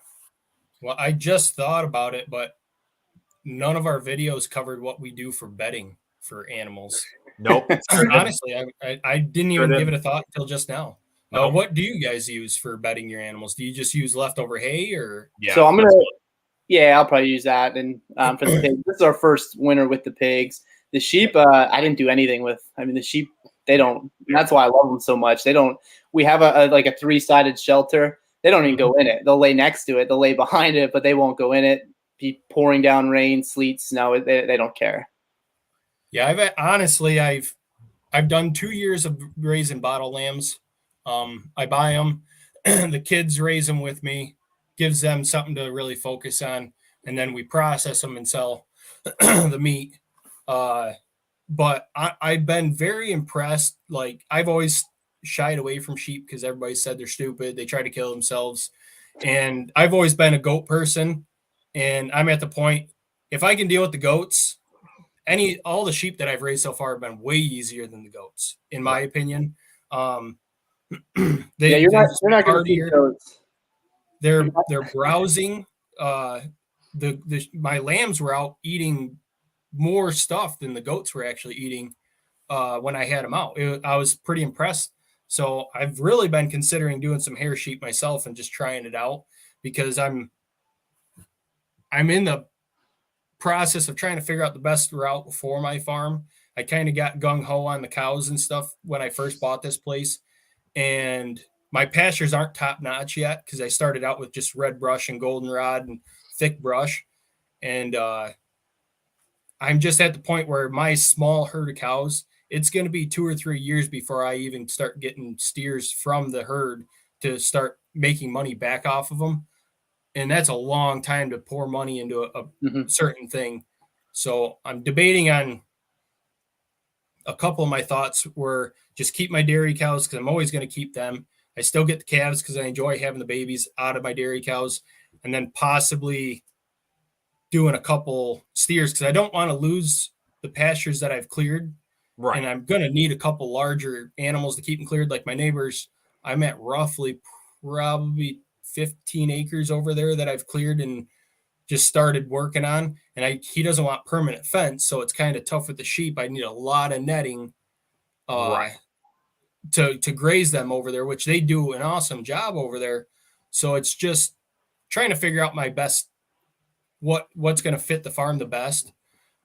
Well, I just thought about it, but none of our videos covered what we do for bedding for animals. Nope. Honestly, I didn't even give it a thought until just now. What do you guys use for bedding your animals? Do you just use leftover hay or? Yeah. So I'll probably use that. And for the pigs, this is our first winter with the pigs. The sheep, I didn't do anything with. I mean, the sheep, they don't. That's why I love them so much. They don't. We have a 3-sided shelter. They don't even go in it. They'll lay next to it. They'll lay behind it, but they won't go in it. Be pouring down rain, sleet, snow. They don't care. Yeah, I've done 2 years of raising bottle lambs. I buy them. The kids raise them with me, gives them something to really focus on, and then we process them and sell the meat. But I've been very impressed. Like I've always shied away from sheep because everybody said they're stupid. They try to kill themselves, and I've always been a goat person. And I'm at the point if I can deal with the goats. all the sheep that I've raised so far have been way easier than the goats, in my opinion. You're not going to see goats. They're browsing. My lambs were out eating more stuff than the goats were actually eating when I had them out. I was pretty impressed. So I've really been considering doing some hair sheep myself and just trying it out, because I'm in the process of trying to figure out the best route for my farm. I kind of got gung-ho on the cows and stuff when I first bought this place, and my pastures aren't top notch yet because I started out with just red brush and goldenrod and thick brush. And I'm just at the point where my small herd of cows, it's going to be 2 or 3 years before I even start getting steers from the herd to start making money back off of them. And that's a long time to pour money into a certain thing. So I'm debating on a couple of my thoughts were just keep my dairy cows because I'm always going to keep them. I still get the calves because I enjoy having the babies out of my dairy cows, and then possibly doing a couple steers because I don't want to lose the pastures that I've cleared. Right. And I'm going to need a couple larger animals to keep them cleared. Like my neighbors, I'm at roughly probably 15 acres over there that I've cleared and just started working on. And he doesn't want permanent fence, so it's kind of tough with the sheep. I need a lot of netting to graze them over there, which they do an awesome job over there. So it's just trying to figure out my best, what's going to fit the farm the best.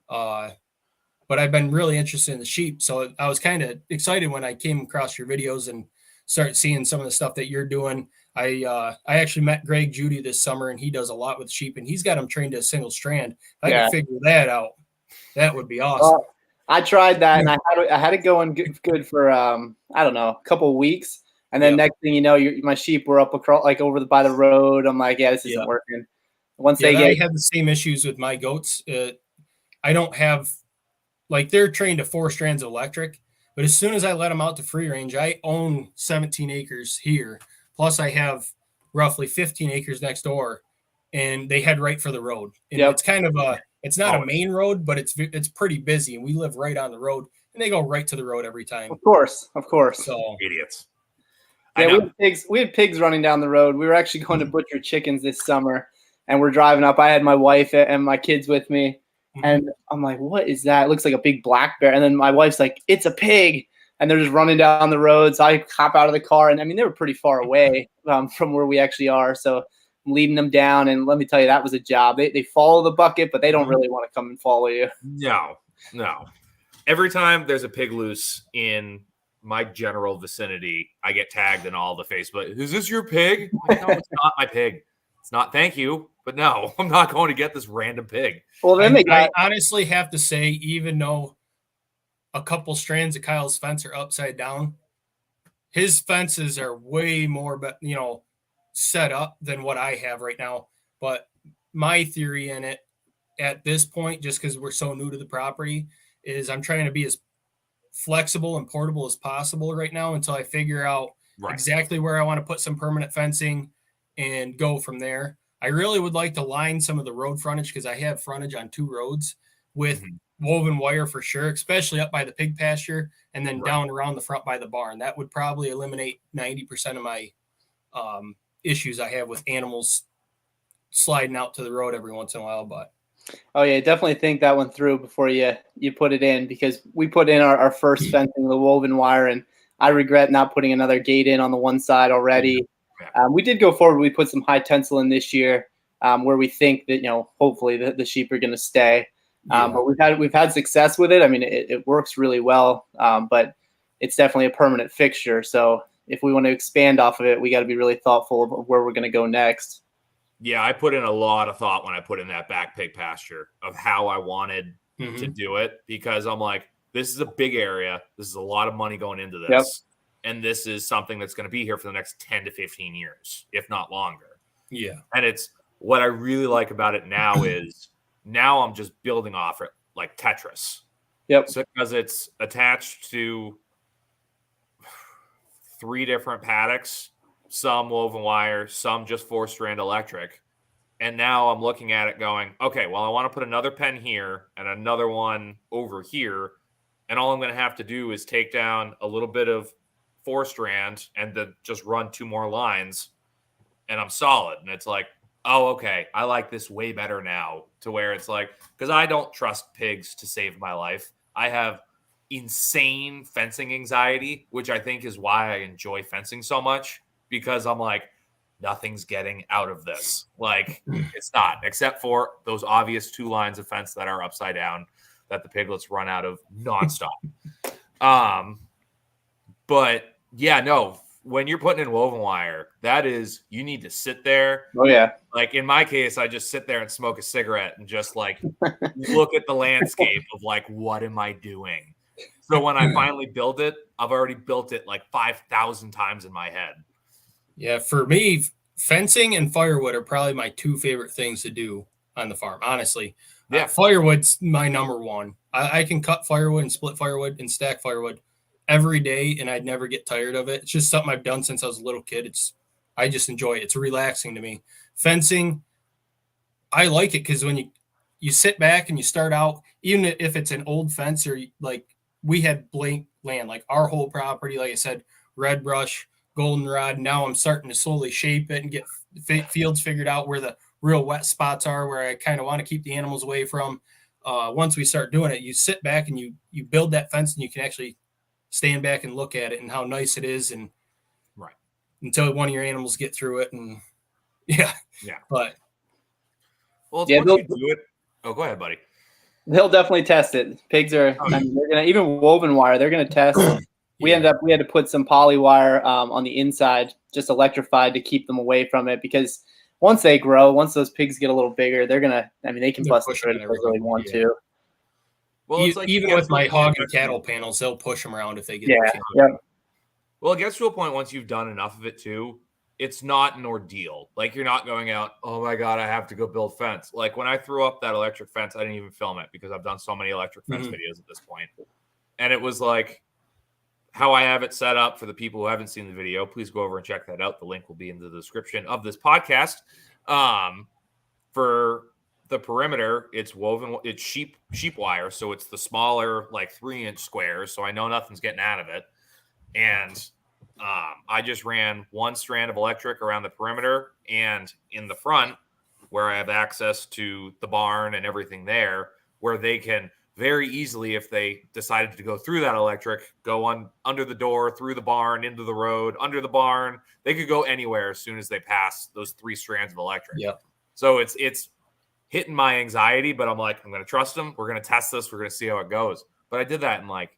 But I've been really interested in the sheep. So I was kind of excited when I came across your videos and started seeing some of the stuff that you're doing. I actually met Greg Judy this summer, and he does a lot with sheep, and he's got them trained to a single strand. If I could figure that out, that would be awesome. I tried that, and I had it going good for I don't know, a couple of weeks, and then next thing you know, my sheep were up across by the road. I'm like, this isn't working. I have the same issues with my goats. I don't have they're trained to 4 strands of electric, but as soon as I let them out to free range, I own 17 acres here. Plus I have roughly 15 acres next door, and they head right for the road. And it's kind of it's not a main road, but it's pretty busy, and we live right on the road, and they go right to the road every time. Of course. So idiots. Yeah, we had pigs running down the road. We were actually going to butcher chickens this summer, and we're driving up. I had my wife and my kids with me. And I'm like, what is that? It looks like a big black bear. And then my wife's like, it's a pig. And they're just running down the road. So I hop out of the car. And I mean, they were pretty far away from where we actually are. So I'm leading them down. And let me tell you, that was a job. They follow the bucket, but they don't really want to come and follow you. No. Every time there's a pig loose in my general vicinity, I get tagged in all the Facebook. Is this your pig? No, it's not my pig. It's not. Thank you. But no, I'm not going to get this random pig. Well, then I honestly have to say, even though a couple strands of Kyle's fence are upside down, his fences are way more, set up than what I have right now. But my theory in it at this point, just because we're so new to the property, is I'm trying to be as flexible and portable as possible right now until I figure out exactly where I want to put some permanent fencing and go from there. I really would like to line some of the road frontage because I have frontage on 2 roads with woven wire for sure, especially up by the pig pasture and then down around the front by the barn. That would probably eliminate 90% of my issues I have with animals sliding out to the road every once in a while. But definitely think that one through before you put it in, because we put in our first fencing, the woven wire, and I regret not putting another gate in on the one side already. We did go forward. We put some high tensile in this year, where we think that hopefully the sheep are going to stay. But we've had success with it. I mean, it works really well, but it's definitely a permanent fixture. So if we want to expand off of it, we got to be really thoughtful of where we're going to go next. Yeah, I put in a lot of thought when I put in that back pig pasture of how I wanted to do it, because I'm like, this is a big area. This is a lot of money going into this. Yep. And this is something that's going to be here for the next 10 to 15 years, if not longer. Yeah. And it's what I really like about it now is now I'm just building off it like Tetris. Yep. So because it's attached to 3 different paddocks, some woven wire, some just 4-strand electric. And now I'm looking at it going, okay, well, I want to put another pen here and another one over here. And all I'm going to have to do is take down a little bit of 4-strand and then just run 2 more lines and I'm solid. And it's like, oh, okay, I like this way better now, to where it's like, because I don't trust pigs to save my life. I have insane fencing anxiety, which I think is why I enjoy fencing so much, because I'm like, nothing's getting out of this. Like, it's not, except for those obvious 2 lines of fence that are upside down that the piglets run out of nonstop. But yeah, no, when you're putting in woven wire, that is, you need to sit there. Oh yeah. Like in my case, I just sit there and smoke a cigarette and just like look at the landscape of like, what am I doing? So when I finally build it, I've already built it like 5,000 times in my head. Yeah, for me, fencing and firewood are probably my 2 favorite things to do on the farm, honestly. Yeah. Firewood's my number one. I can cut firewood and split firewood and stack firewood every day, and I'd never get tired of it. It's just something I've done since I was a little kid. I just enjoy it. It's relaxing to me. Fencing, I like it because when you sit back and you start out, even if it's an old fence, or like we had blank land, like our whole property, like I said, red brush, goldenrod. Now I'm starting to slowly shape it and get fields figured out where the real wet spots are, where I kind of want to keep the animals away from. Once we start doing it, you sit back and you build that fence, and you can actually stand back and look at it and how nice it is, and right until one of your animals get through it. And yeah. But well, it's once you do it. Oh, go ahead, buddy. They'll definitely test it. Pigs are, I mean, they're gonna, even woven wire, they're gonna test. We had to put some poly wire on the inside, just electrified, to keep them away from it, because once they grow, once those pigs get a little bigger, they're gonna, I mean, they can bust through it if they really want to. Well, it's like, even with my hog and cattle panels, they'll push them around if they get. Yeah. Well, it gets to a point once you've done enough of it too, it's not an ordeal. Like, you're not going out, oh my God, I have to go build fence. Like when I threw up that electric fence, I didn't even film it because I've done so many electric fence videos at this point. And it was like, how I have it set up for the people who haven't seen the video, please go over and check that out. The link will be in the description of this podcast. For the perimeter, it's woven, it's sheep wire. So it's the smaller, like 3-inch squares. So I know nothing's getting out of it. And I just ran 1 strand of electric around the perimeter, and in the front where I have access to the barn and everything there, where they can very easily, if they decided to go through that electric, go on under the door, through the barn, into the road, under the barn. They could go anywhere as soon as they pass those 3 strands of electric. Yeah. So it's hitting my anxiety, but I'm like, I'm going to trust them. We're going to test this. We're going to see how it goes. But I did that in like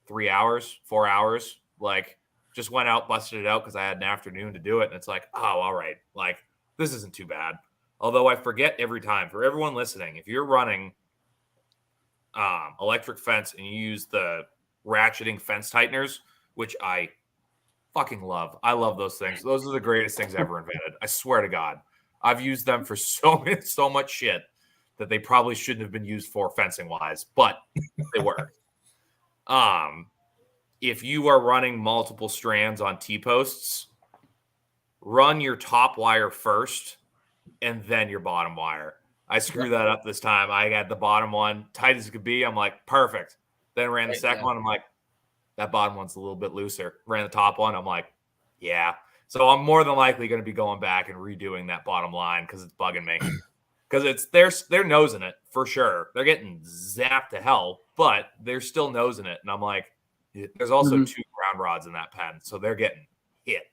3 hours, 4 hours. Like, just went out, busted it out because I had an afternoon to do it. And it's like, oh, all right. Like, this isn't too bad. Although I forget every time. For everyone listening, if you're running electric fence and you use the ratcheting fence tighteners, which I fucking love. I love those things. Those are the greatest things ever invented. I swear to God. I've used them for so much shit that they probably shouldn't have been used for fencing wise, but they were. If you are running multiple strands on T-posts, run your top wire first and then your bottom wire. I screwed that up this time. I got the bottom one tight as it could be. I'm like, perfect. Then ran the second one. I'm like, that bottom one's a little bit looser. Ran the top one. I'm like, yeah. So I'm more than likely going to be going back and redoing that bottom line because it's bugging me. Because they're nosing it for sure. They're getting zapped to hell, but they're still nosing it. And I'm like, there's also 2 ground rods in that pen, so they're getting hit.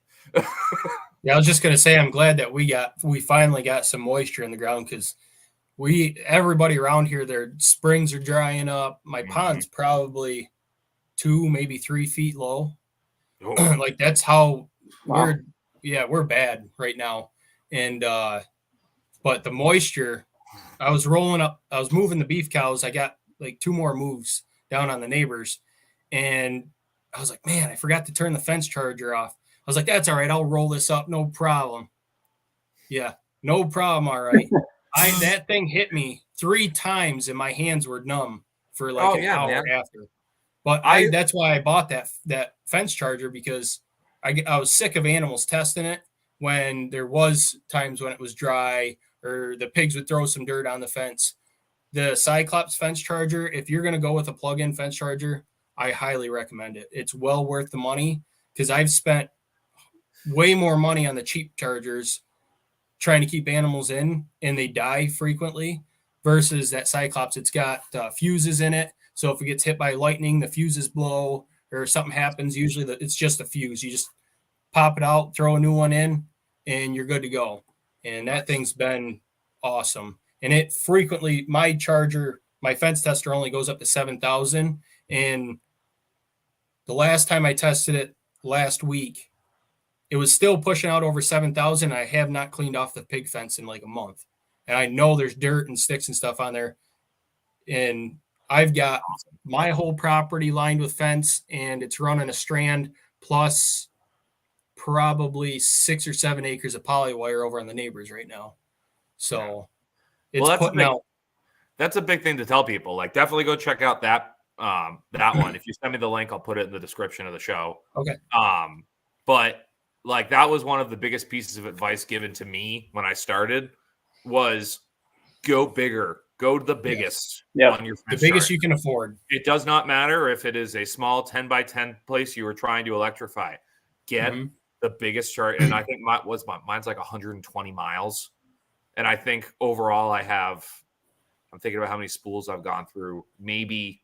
Yeah, I was just gonna say, I'm glad that we finally got some moisture in the ground, because everybody around here, their springs are drying up. My pond's probably 2, maybe 3 feet low. Like, that's how we're bad right now. And but the moisture, I was moving the beef cows. I got like 2 more moves down on the neighbors. And I was like, man, I forgot to turn the fence charger off. I was like, that's all right. I'll roll this up. No problem. Yeah, no problem. All right. That thing hit me 3 times and my hands were numb for like an hour after. But that's why I bought that fence charger, because I was sick of animals testing it. when there was times when it was dry or the pigs would throw some dirt on the fence. The Cyclops fence charger, if you're going to go with a plug-in fence charger, I highly recommend it. It's well worth the money because I've spent way more money on the cheap chargers trying to keep animals in, and they die frequently, versus that Cyclops. It's got fuses in it. So if it gets hit by lightning, the fuses blow or something happens. Usually it's just a fuse. You just pop it out, throw a new one in, and you're good to go. And that thing's been awesome. And it frequently, my charger, my fence tester only goes up to 7,000. And the last time I tested it last week, it was still pushing out over 7,000. I have not cleaned off the pig fence in like a month. And I know there's dirt and sticks and stuff on there. And I've got my whole property lined with fence, and it's running a strand plus probably 6 or 7 acres of poly wire over on the neighbors right now. So it's putting out. That's a big thing to tell people. Like, definitely go check out that one. If you send me the link, I'll put it in the description of the show. Okay. But like, that was one of the biggest pieces of advice given to me when I started was go bigger, go to the biggest on your fence. The biggest you can afford. It does not matter if it is a small 10 by 10 place you were trying to electrify. Get the biggest chart. And I think mine's like 120 miles. And I think overall I'm thinking about how many spools I've gone through, maybe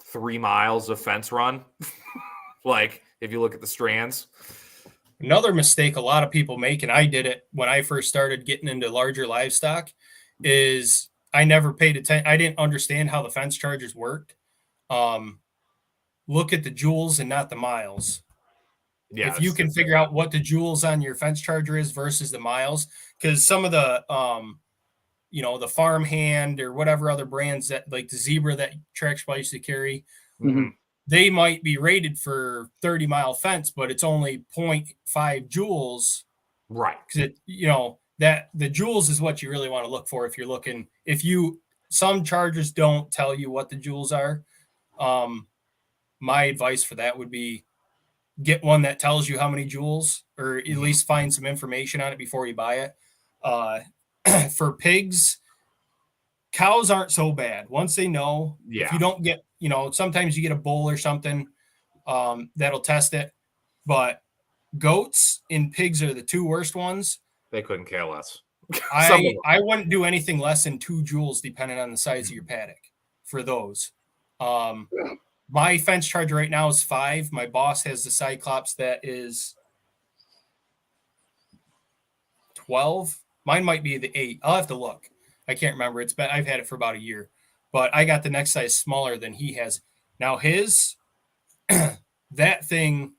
3 miles of fence run. Like, if you look at the strands. Another mistake a lot of people make, and I did it when I first started getting into larger livestock, is I never paid attention. I didn't understand how the fence chargers worked. Look at the joules and not the miles. Yeah, if you can figure out what the joules on your fence charger is versus the miles, because some of the the Farm Hand or whatever other brands that, like the Zebra that Track Supply used to carry, they might be rated for 30-mile fence, but it's only 0.5 joules. Right. Because that the joules is what you really want to look for if you're looking. Some chargers don't tell you what the joules are. My advice for that would be get one that tells you how many joules, or at least find some information on it before you buy it. For pigs, cows aren't so bad. Once they know, if you don't get, sometimes you get a bull or something that'll test it. But goats and pigs are the two worst ones. They couldn't care less. I wouldn't do anything less than 2 joules depending on the size of your paddock for those. My fence charger right now is 5. My boss has the Cyclops that is 12. Mine might be the 8. I'll have to look. I can't remember. I've had it for about a year, but I got the next size smaller than he has. Now his, that thing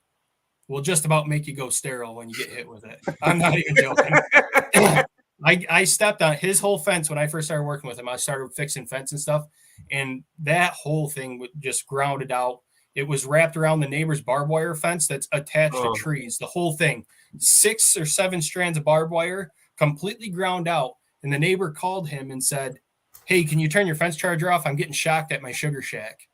will just about make you go sterile when you get hit with it. I'm not even joking. I stepped on his whole fence when I first started working with him. I started fixing fence and stuff, and that whole thing just grounded out. It was wrapped around the neighbor's barbed wire fence that's attached to trees. The whole thing, 6 or 7 strands of barbed wire, completely ground out. And the neighbor called him and said, "Hey, can you turn your fence charger off? I'm getting shocked at my sugar shack."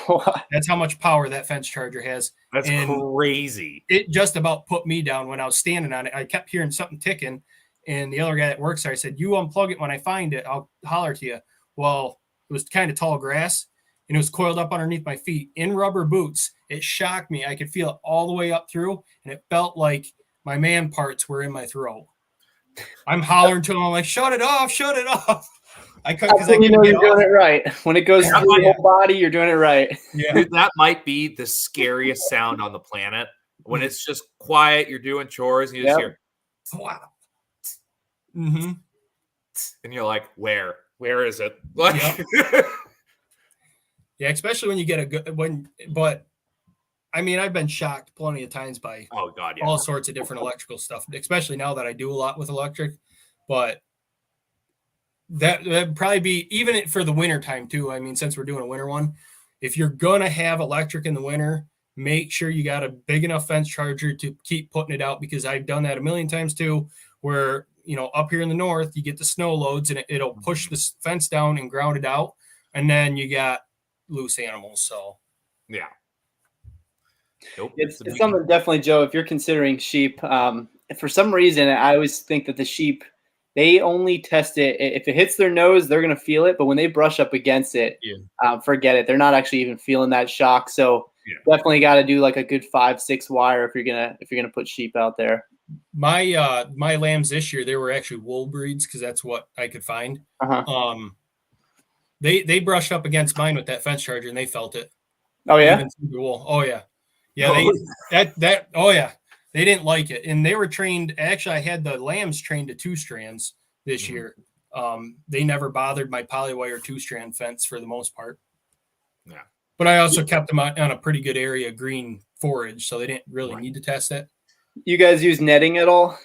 What? That's how much power that fence charger has. That's crazy. It just about put me down when I was standing on it. I kept hearing something ticking, and the other guy that works there, I said, "You unplug it when I find it. I'll holler to you." Well, it was kind of tall grass, and it was coiled up underneath my feet in rubber boots. It shocked me. I could feel it all the way up through, and it felt like my man parts were in my throat. I'm hollering to him. I'm like, "Shut it off, shut it off." I couldn't, because you're doing it right. When it goes through your whole body, you're doing it right. Yeah. Dude, that might be the scariest sound on the planet. When it's just quiet, you're doing chores, and you just hear, wow. And you're like, where is it? Like, yeah, especially when you get a good but I mean, I've been shocked plenty of times by all sorts of different electrical stuff, especially now that I do a lot with electric. But that'd probably be, even for the winter time too. I mean, since we're doing a winter one, if you're gonna have electric in the winter, make sure you got a big enough fence charger to keep putting it out, because I've done that a million times too, where up here in the north you get the snow loads and it'll push the fence down and ground it out, and then you got loose animals. So Nope. It's something definitely, Joe, if you're considering sheep, for some reason, I always think that the sheep, they only test it. If it hits their nose, they're going to feel it. But when they brush up against it, forget it. They're not actually even feeling that shock. So definitely got to do like a good 5-6 wire if you're gonna put sheep out there. My lambs this year, they were actually wool breeds because that's what I could find. They brushed up against mine with that fence charger and they felt it. Oh yeah. Oh yeah. Yeah, they didn't like it, and they were trained. Actually, I had the lambs trained to 2 strands this year. They never bothered my polywire 2-strand fence for the most part. Yeah, but I also kept them on a pretty good area of green forage, so they didn't really need to test it. You guys use netting at all?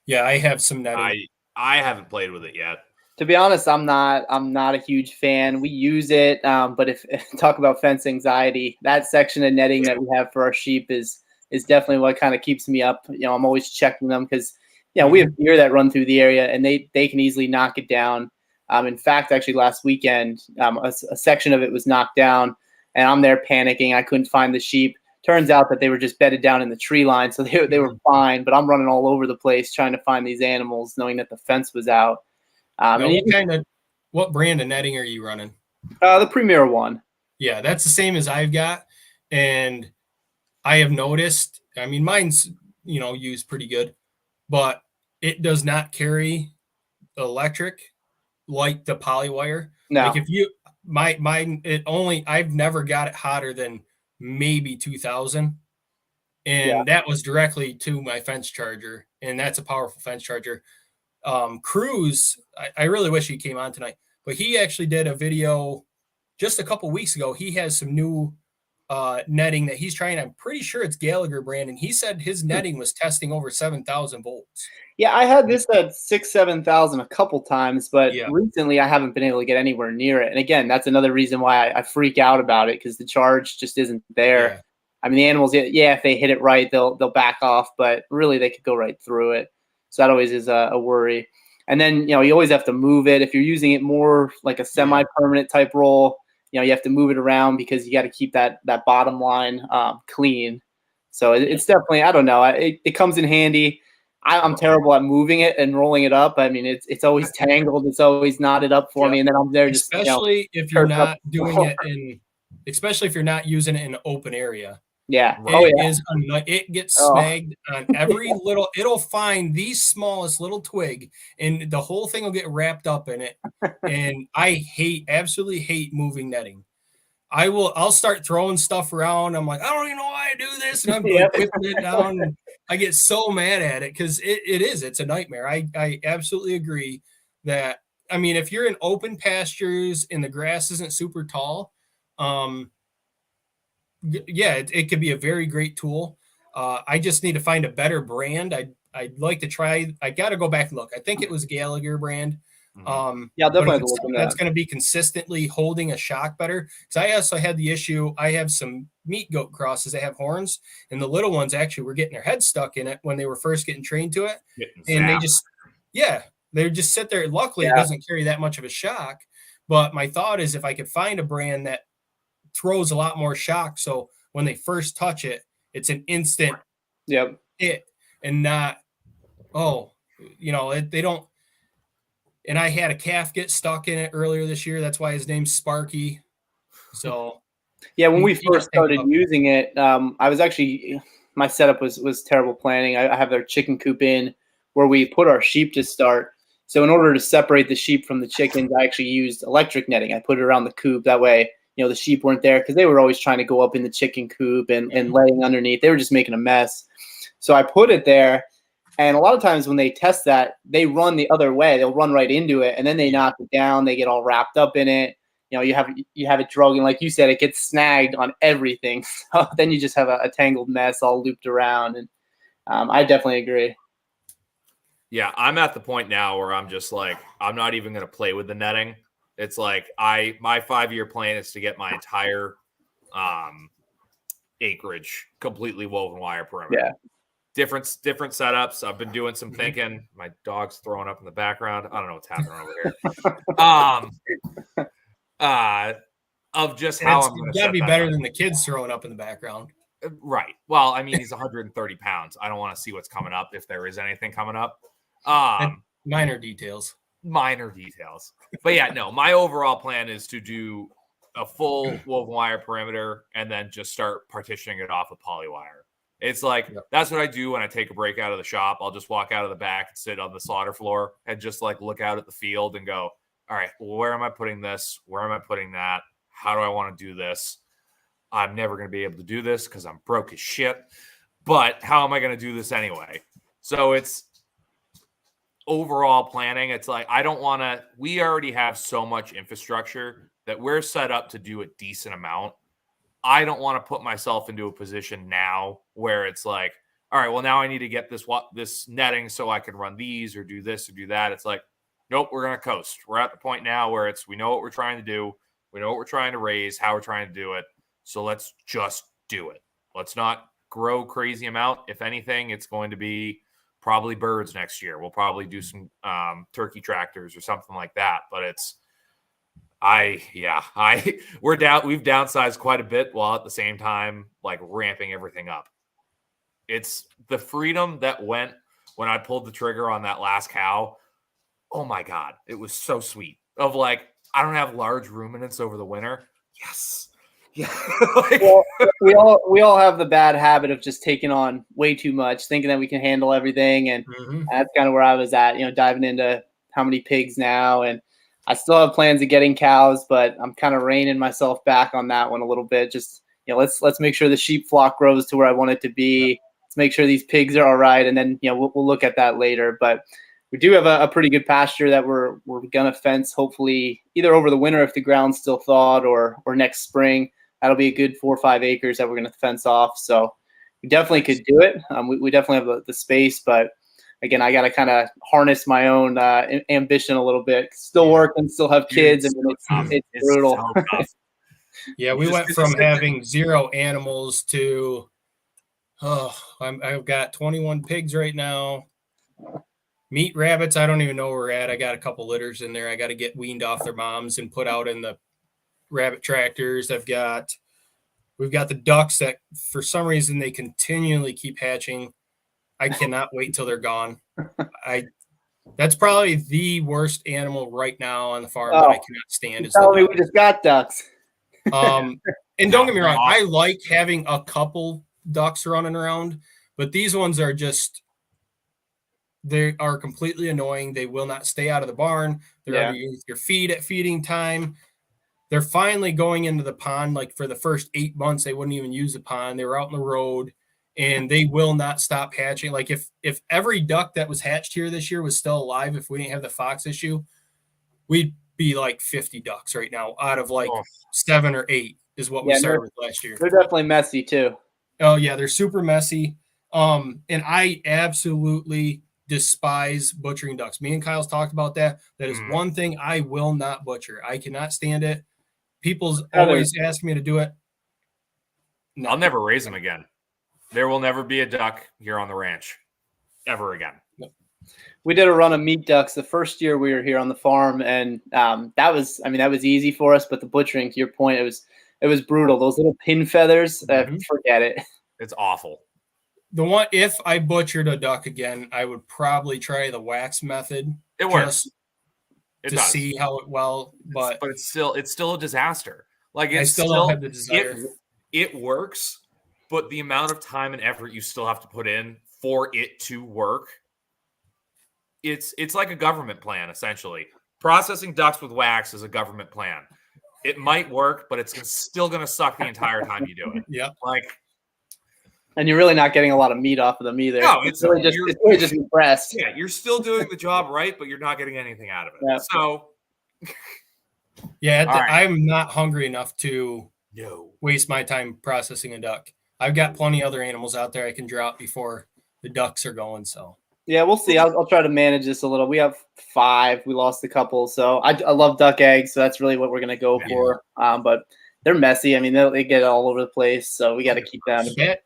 Yeah, I have some netting. I haven't played with it yet. To be honest, I'm not a huge fan. We use it, but if talk about fence anxiety, that section of netting that we have for our sheep is definitely what kind of keeps me up. I'm always checking them because, we have deer that run through the area and they can easily knock it down. In fact, actually last weekend, a section of it was knocked down and I'm there panicking. I couldn't find the sheep. Turns out that they were just bedded down in the tree line, so they were fine. But I'm running all over the place trying to find these animals, knowing that the fence was out. What brand of netting are you running? The Premier one. Yeah, that's the same as I've got, and I have noticed. I mean, mine's used pretty good, but it does not carry electric like the polywire. No. Like if you mine, I've never got it hotter than maybe 2000, and that was directly to my fence charger, and that's a powerful fence charger. Cruz, I really wish he came on tonight, but he actually did a video just a couple weeks ago. He has some new netting that he's trying. I'm pretty sure it's Gallagher brand, and he said his netting was testing over 7,000 volts. Yeah, I had this at 7,000 a couple times, but recently I haven't been able to get anywhere near it. And again, that's another reason why I freak out about it, because the charge just isn't there. Yeah. I mean, the animals, if they hit it right, they'll back off, but really they could go right through it. So that always is a worry. And then, you always have to move it. If you're using it more like a semi-permanent type roll, you have to move it around because you got to keep that bottom line clean. So it's definitely, I don't know, it comes in handy. I'm terrible at moving it and rolling it up. I mean, it's always tangled. It's always knotted up for me. And then I'm there just, especially if you're not doing it especially if you're not using it in an open area. Yeah. It gets snagged on every little, it'll find the smallest little twig and the whole thing will get wrapped up in it. And I absolutely hate moving netting. I'll start throwing stuff around. I'm like, I don't even know why I do this. And I'm whipping it down. And I get so mad at it because it's a nightmare. I absolutely agree that, I mean, if you're in open pastures and the grass isn't super tall, it could be a very great tool. I just need to find a better brand. I'd like to try. I got to go back and look. I think it was Gallagher brand. I'll definitely look into that. That's going to be consistently holding a shock better. Because I also had the issue. I have some meat goat crosses that have horns, and the little ones actually were getting their head stuck in it when they were first getting trained to it, and they just sit there. Luckily, it doesn't carry that much of a shock. But my thought is, if I could find a brand that throws a lot more shock, so when they first touch it, it's an instant hit, and not they don't. And I had a calf get stuck in it earlier this year. That's why his name's Sparky. So when we first started using it, I was actually, my setup was terrible planning. I have their chicken coop in where we put our sheep to start. So in order to separate the sheep from the chickens, I actually used electric netting. I put it around the coop. That way, the sheep weren't there because they were always trying to go up in the chicken coop and laying underneath. They were just making a mess. So I put it there. And a lot of times when they test that, they run the other way. They'll run right into it, and then they knock it down. They get all wrapped up in it. You have it drug, and like you said, it gets snagged on everything. So then you just have a tangled mess all looped around. And I definitely agree. Yeah, I'm at the point now where I'm just like, I'm not even going to play with the netting. It's like my 5-year plan is to get my entire acreage completely woven wire perimeter. Yeah. Different setups. I've been doing some thinking. My dog's throwing up in the background. I don't know what's happening over here. Of just how I'm going to gotta be better than the kids throwing up in the background. Right. Well, I mean, he's 130 pounds. I don't want to see what's coming up if there is anything coming up. Minor details. But yeah, no, my overall plan is to do a full woven wire perimeter and then just start partitioning it off with polywire. It's like, that's what I do when I take a break out of the shop. I'll just walk out of the back and sit on the slaughter floor and just like look out at the field and go, all right, where am I putting this? Where am I putting that? How do I want to do this? I'm never going to be able to do this because I'm broke as shit. But how am I going to do this anyway? So it's overall planning. It's like, I don't want to, we already have so much infrastructure that we're set up to do a decent amount. I don't want to put myself into a position now where it's like, all right, well, now I need to get this netting so I can run these or do this or do that. It's like, nope, we're going to coast. We're at the point now where we know what we're trying to do. We know what we're trying to raise, how we're trying to do it. So let's just do it. Let's not grow crazy amount. If anything, it's going to be probably birds next year. We'll probably do some turkey tractors or something like that. But we've downsized quite a bit while at the same time, like ramping everything up. It's the freedom that went when I pulled the trigger on that last cow. Oh my God. It was so sweet of like, I don't have large ruminants over the winter. Yes. Yeah. Well, we all have the bad habit of just taking on way too much, thinking that we can handle everything. And that's kind of where I was at, diving into how many pigs now. And I still have plans of getting cows, but I'm kind of reining myself back on that one a little bit. Just, let's make sure the sheep flock grows to where I want it to be. Let's make sure these pigs are all right. And then, we'll look at that later. But we do have a pretty good pasture that we're going to fence, hopefully either over the winter if the ground's still thawed or next spring. That'll be a good 4 or 5 acres that we're going to fence off. So we definitely could do it. We definitely have the space, but again, I got to kind of harness my own ambition a little bit. Still working, still have kids, and it's brutal. Yeah, we went from having 0 animals to, I've got 21 pigs right now. Meat rabbits, I don't even know where we're at. I got a couple litters in there. I got to get weaned off their moms and put out in the rabbit tractors. We've got the ducks that for some reason they continually keep hatching. I cannot wait till they're gone. That's probably the worst animal right now on the farm that I cannot stand. Tell me we just got ducks. And don't get me wrong, I like having a couple ducks running around, but these ones are they are completely annoying. They will not stay out of the barn. They're under your feed at feeding time. They're finally going into the pond. Like for the first 8 months, they wouldn't even use the pond. They were out in the road, and they will not stop hatching. Like if every duck that was hatched here this year was still alive, if we didn't have the fox issue, we'd be like 50 ducks right now out of like 7 or 8 is what we started with last year. They're definitely messy too. Oh yeah, they're super messy. And I absolutely despise butchering ducks. Me and Kyle's talked about that. That is one thing I will not butcher. I cannot stand it. People's always ask me to do it. No. I'll never raise them again. There will never be a duck here on the ranch ever again. No. We did a run of meat ducks the first year we were here on the farm, and that was easy for us. But the butchering, to your point, it was brutal. Those little pin feathers, forget it. It's awful. The one, if I butchered a duck again, I would probably try the wax method. It works. To see how it but it's still a disaster. Like I still don't have the desire. It works, but the amount of time and effort you still have to put in for it to work, it's like a government plan essentially. Processing ducks with wax is a government plan. It might work, but it's still going to suck the entire time you do it. Yeah, and you're really not getting a lot of meat off of them either. No, it's really just breast. Yeah, you're still doing the job right, but you're not getting anything out of it. Yeah. So, I'm not hungry enough to waste my time processing a duck. I've got plenty of other animals out there I can drop before the ducks are going. So yeah, we'll see. I'll try to manage this a little. We have 5. We lost a couple, so I love duck eggs, so that's really what we're gonna go for. But they're messy. I mean, they get all over the place, so we got to keep them. Bad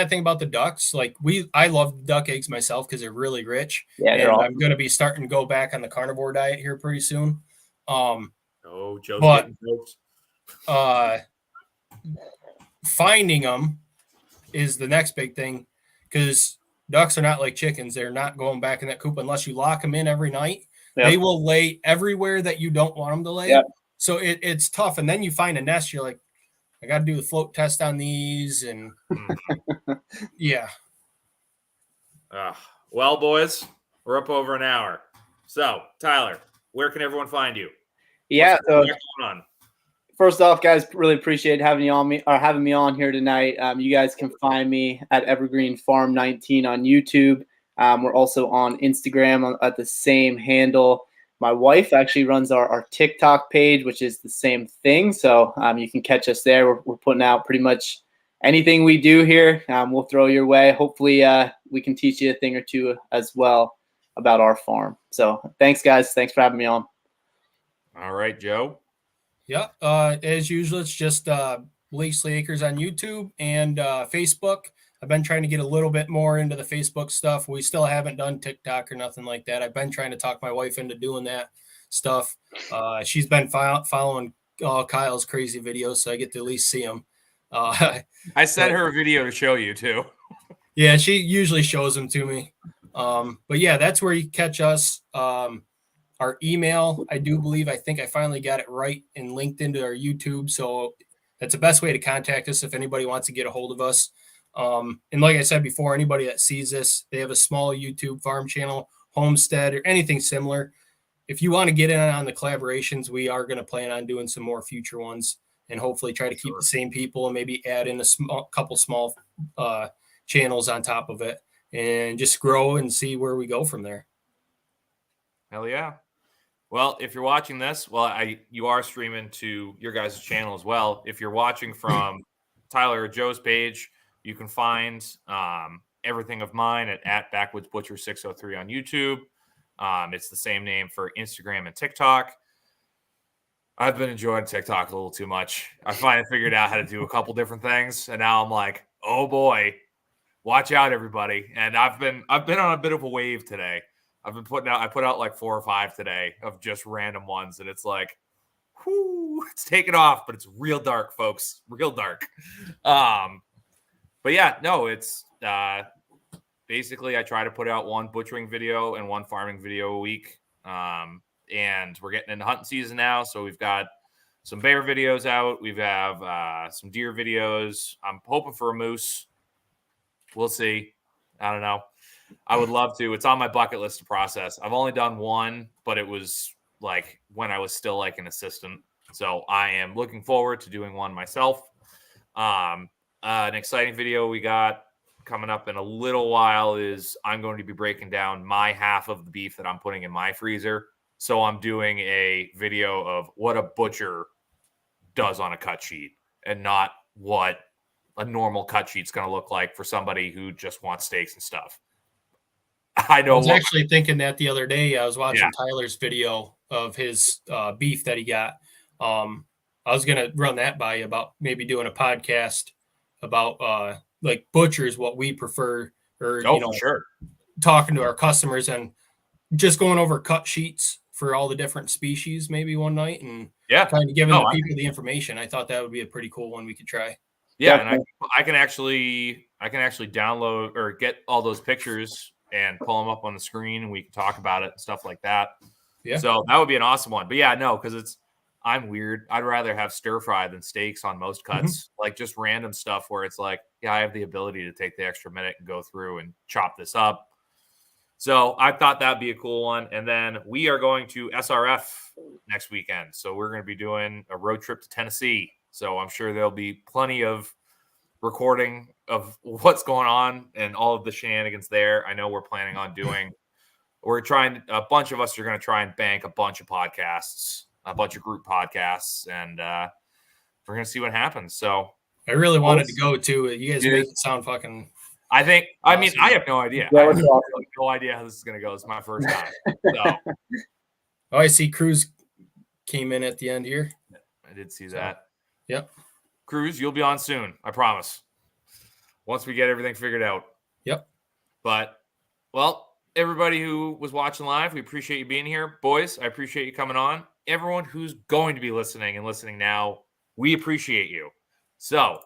thing about the ducks, I love duck eggs myself because they're really rich. Yeah, and I'm going to be starting to go back on the carnivore diet here pretty soon. Joe's getting jokes. Finding them is the next big thing, because ducks are not like chickens. They're not going back in that coop unless you lock them in every night. Yep. They will lay everywhere that you don't want them to lay. Yep. So it's tough. And then you find a nest, you're like, I got to do the float test on these. And yeah. Well, boys, we're up over an hour. So, Tyler, where can everyone find you? Yeah. So What's going on? first off, guys, really appreciate having me on here tonight. You guys can find me at Evergreen Farm 19 on YouTube. We're also on Instagram at the same handle. My wife actually runs our TikTok page, which is the same thing. So you can catch us there. We're putting out pretty much anything we do here. We'll throw your way. Hopefully we can teach you a thing or two as well about our farm. So thanks, guys. Thanks for having me on. All right, Joe. Yeah. As usual, it's just Blakeslee Acres on YouTube and Facebook. I've been trying to get a little bit more into the Facebook stuff. We still haven't done TikTok or nothing like that. I've been trying to talk my wife into doing that stuff. She's been following Kyle's crazy videos, so I get to at least see them. I sent her a video to show you too. Yeah, she usually shows them to me. But yeah, that's where you catch us. Our email, I think I finally got it right and linked into our YouTube. So that's the best way to contact us if anybody wants to get a hold of us. And like I said before, anybody that sees this, they have a small YouTube farm channel, homestead, or anything similar. If you want to get in on the collaborations, we are going to plan on doing some more future ones and hopefully try to keep the same people and maybe add in a couple small channels on top of it and just grow and see where we go from there. Hell yeah. Well, if you're watching this, you are streaming to your guys' channel as well. If you're watching from Tyler or Joe's page, you can find everything of mine at BackwoodsButcher603 on YouTube. It's the same name for Instagram and TikTok. I've been enjoying TikTok a little too much. I finally figured out how to do a couple different things, and now I'm like, oh boy, watch out, everybody. And I've been on a bit of a wave today. I put out like 4 or 5 today of just random ones, and it's like, whoo, it's taken off, but it's real dark, folks, real dark. But yeah, no, it's basically I try to put out one butchering video and one farming video a week. And we're getting into hunting season now, so we've got some bear videos out. We have some deer videos. I'm hoping for a moose. We'll see. I don't know. I would love to. It's on my bucket list to process. I've only done one, but it was like when I was still like an assistant. So I am looking forward to doing one myself. An exciting video we got coming up in a little while is I'm going to be breaking down my half of the beef that I'm putting in my freezer. So I'm doing a video of what a butcher does on a cut sheet and not what a normal cut sheet's going to look like for somebody who just wants steaks and stuff. I know. I was actually thinking that the other day. I was watching Tyler's video of his beef that he got. I was going to run that by you about maybe doing a podcast about like butchers, what we prefer, or sure, talking to our customers and just going over cut sheets for all the different species maybe one night and kind of giving the people the information. I thought that would be a pretty cool one we could try. Yeah, and I can actually download or get all those pictures and pull them up on the screen, and we can talk about it and stuff like that. Yeah. So that would be an awesome one. But yeah, no, because I'm weird. I'd rather have stir fry than steaks on most cuts, like just random stuff where it's like, yeah, I have the ability to take the extra minute and go through and chop this up. So I thought that'd be a cool one. And then we are going to SRF next weekend. So we're going to be doing a road trip to Tennessee. So I'm sure there'll be plenty of recording of what's going on and all of the shenanigans there. I know we're planning on a bunch of us are going to try and bank a bunch of podcasts, a bunch of group podcasts, and we're going to see what happens. So I really wanted to go too. You guys make it sound fucking... I have no idea. I have no idea how this is going to go. It's my first time. So. Oh, I see Cruz came in at the end here. I did see that. Yep. Cruz, you'll be on soon. I promise. Once we get everything figured out. Yep. But, well, everybody who was watching live, we appreciate you being here. Boys, I appreciate you coming on. Everyone who's going to be listening now, we appreciate you. So,